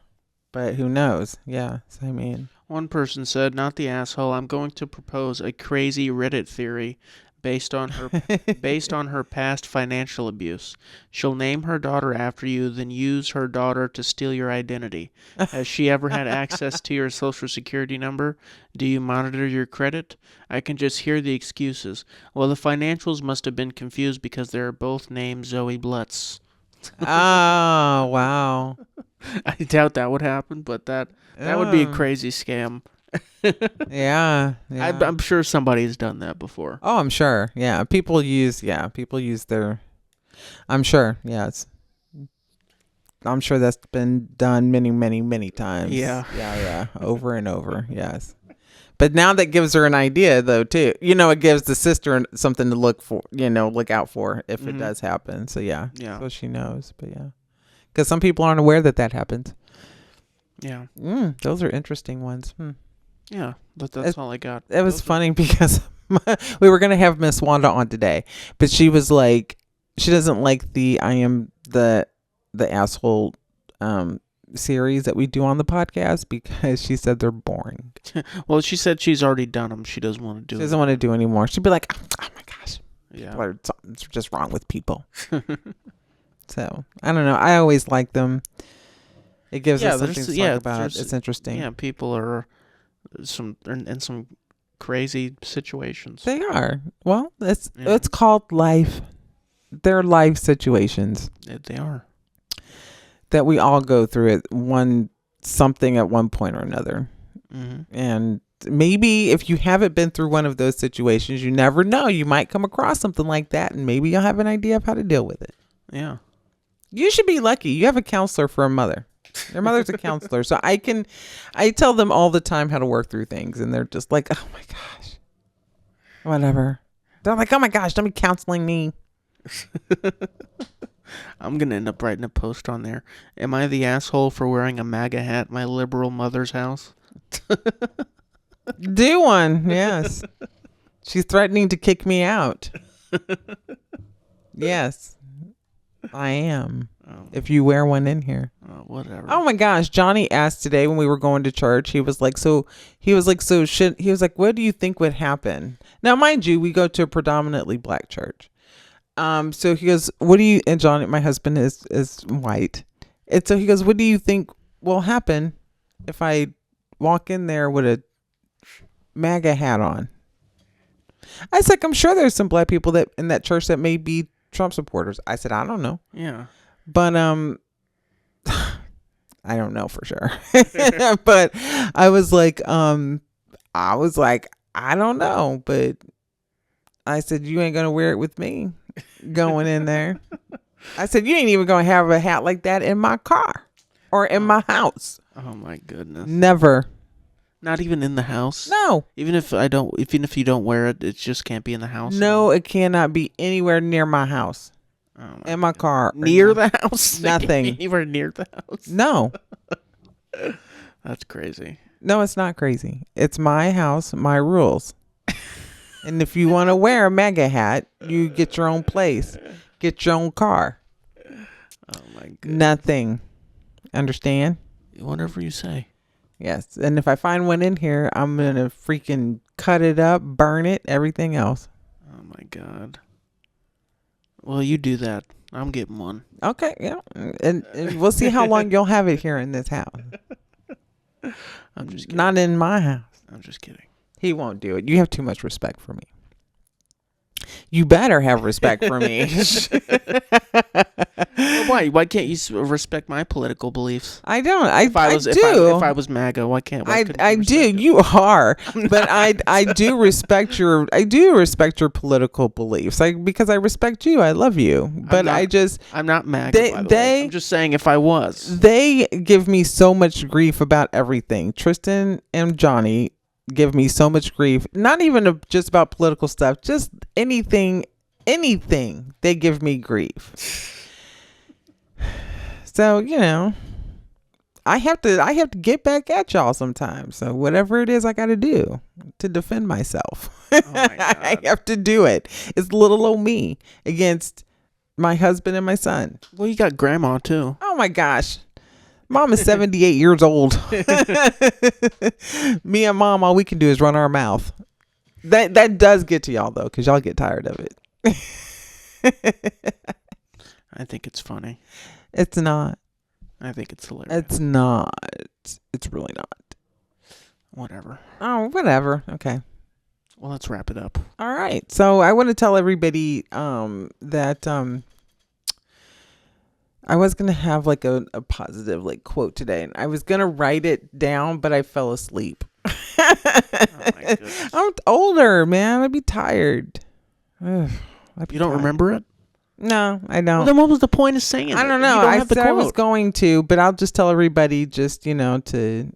But who knows? Yeah. So, I mean, one person said, "Not the asshole. I'm going to propose a crazy Reddit theory based on her past financial abuse. She'll name her daughter after you, then use her daughter to steal your identity. Has she ever had access to your social security number? Do you monitor your credit? I can just hear the excuses. Well, the financials must have been confused because they're both named Zoe Blutz." Oh, wow. I doubt that would happen, but that would be a crazy scam. Yeah. I'm sure somebody's done that before. Oh, I'm sure. Yeah. People use their, I'm sure. Yes. I'm sure that's been done many, many, many times. Yeah. Yeah. Over and over. Yes. But now that gives her an idea, though, too. It gives the sister something to look for, look out for if it does happen. So, yeah. Yeah. So she knows. But, yeah. Because some people aren't aware that happens. Yeah. Those are interesting ones. Yeah. But that's all I got. It was funny because we were going to have Miss Wanda on today. But she was like, she doesn't like the I am the asshole series that we do on the podcast because she said they're boring. Well, she said she's already done them. She doesn't want to do She doesn't want to do anymore. She'd be like, oh my gosh. Yeah. Something's just wrong with people. So, I don't know. I always like them. It gives us something to talk about. It's interesting. Yeah, people are in some crazy situations. They are. Well, it's called life. They're life situations. They are. That we all go through something at one point or another. Mm-hmm. And maybe if you haven't been through one of those situations, you never know. You might come across something like that, and maybe you'll have an idea of how to deal with it. Yeah. You should be lucky. You have a counselor for a mother. Their mother's a counselor. So I tell them all the time how to work through things, and they're just like, oh my gosh. Whatever. They're like, oh my gosh, don't be counseling me. I'm going to end up writing a post on there. Am I the asshole for wearing a MAGA hat at my liberal mother's house? Do one, yes. She's threatening to kick me out. Yes, I am. Oh. If you wear one in here. Whatever. Oh my gosh, Johnny asked today when we were going to church. He was like, what do you think would happen? Now, mind you, we go to a predominantly black church. So he goes, and Johnny, my husband is white. And so he goes, what do you think will happen if I walk in there with a MAGA hat on? I was like, I'm sure there's some black people that in that church that may be Trump supporters. I said, I don't know. Yeah. But, I don't know for sure. But I was like, I don't know, but I said, you ain't going to wear it with me going in there. I said, you ain't even going to have a hat like that in my car or in my house. Oh my goodness. Never. Not even in the house? No. Even if you don't wear it, it just can't be in the house? No, it cannot be anywhere near my house. In my car. Near the house? Nothing. Anywhere near the house? No. That's crazy. No, it's not crazy. It's my house, my rules. And if you want to wear a MAGA hat, you get your own place. Get your own car. Oh my goodness. Nothing. Understand? Whatever you say. Yes. And if I find one in here, I'm going to freaking cut it up, burn it, everything else. Oh my God. Well, you do that. I'm getting one. Okay. Yeah. And we'll see how long you'll have it here in this house. I'm just kidding. Not in my house. I'm just kidding. He won't do it. You have too much respect for me. You better have respect for me. Why? Why can't you respect my political beliefs? I don't. If I was MAGA, why can't I do? You are, but I do respect your political beliefs. Because I respect you. I love you, but I'm not MAGA. By the way. I'm just saying if I was. They give me so much grief about everything. Tristan and Johnny give me so much grief, not even just about political stuff, just anything they give me grief. So, I have to get back at y'all sometimes. So whatever it is I got to do to defend myself, Oh my I God. have to do it. It's little old me against my husband and my son. Well, you got grandma too. Oh my gosh. Mom is 78 years old. Me and mom, all we can do is run our mouth. That does get to y'all though, because y'all get tired of it. I think it's funny. It's not. I think it's hilarious. It's not. It's really not. Whatever. Oh, whatever. Okay. Well, let's wrap it up. All right. So I want to tell everybody that I was going to have like a positive like quote today, and I was going to write it down, but I fell asleep. Oh my goodness. I'm older, man. I'd be tired. Ugh, You don't remember it? No, I Well, don't. then what was the point of saying it? I don't You know. don't I have the said I was quote. going to, but I'll just tell everybody just, to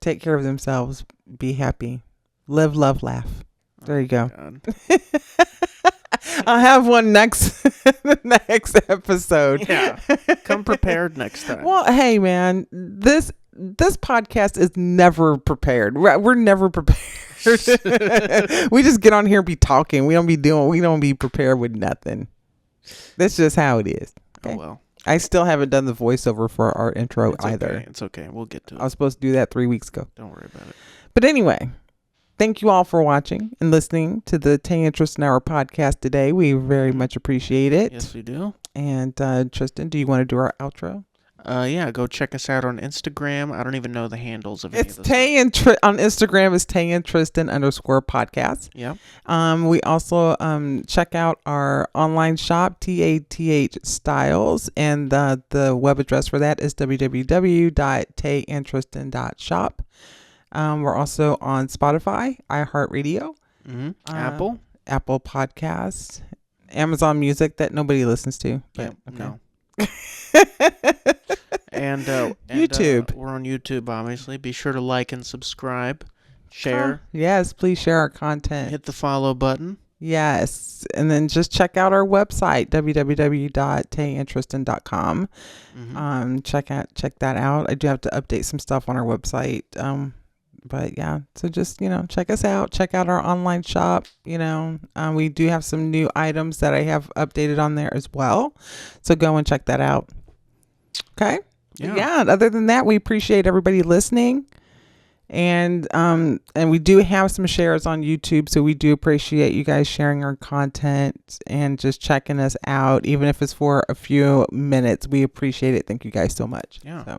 take care of themselves, be happy, live, love, laugh. There you go. God. I'll have one next episode. Yeah. Come prepared next time. Well, hey man, this podcast is never prepared. We're never prepared. We just get on here and be talking. We don't be prepared with nothing. That's just how it is. Okay? Oh, well. I still haven't done the voiceover for our intro It's either. Okay. It's okay. We'll get to it. I was supposed to do that 3 weeks ago. Don't worry about it. But anyway, thank you all for watching and listening to the Tay and Tristan Hour podcast today. We very much appreciate it. Yes, we do. And Tristan, do you want to do our outro? Yeah, go check us out on Instagram. I don't even know the handles of any It's of this Tay and on Instagram is Tay and Tristan _podcast. Yep. We also check out our online shop, TATH Styles, and the web address for that is www.tayandtristan.shop. We're also on Spotify, iHeartRadio, Apple Podcasts, Amazon Music that nobody listens to. But, Yep. okay. No. And YouTube. We're on YouTube, obviously. Be sure to like and subscribe, share, Yes, please share our content. hit the follow button. Yes, and then just check out our website, www.tayandtristan.com. Check that out. I do have to update some stuff on our website. But yeah, so just, check us out. Check out our online shop. We do have some new items that I have updated on there as well. So go and check that out. Okay. Yeah. Other than that, we appreciate everybody listening. And we do have some shares on YouTube. So we do appreciate you guys sharing our content and just checking us out. Even if it's for a few minutes, we appreciate it. Thank you guys so much. Yeah. So,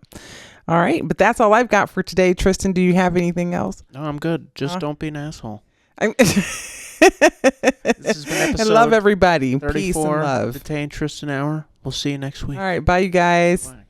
all right. But that's all I've got for today. Tristan, do you have anything else? No, I'm good. Just don't be an asshole. This has been episode I love everybody. 34 Peace and love. of the Tay and Tristan Hour. We'll see you next week. All right. Bye, you guys. Bye.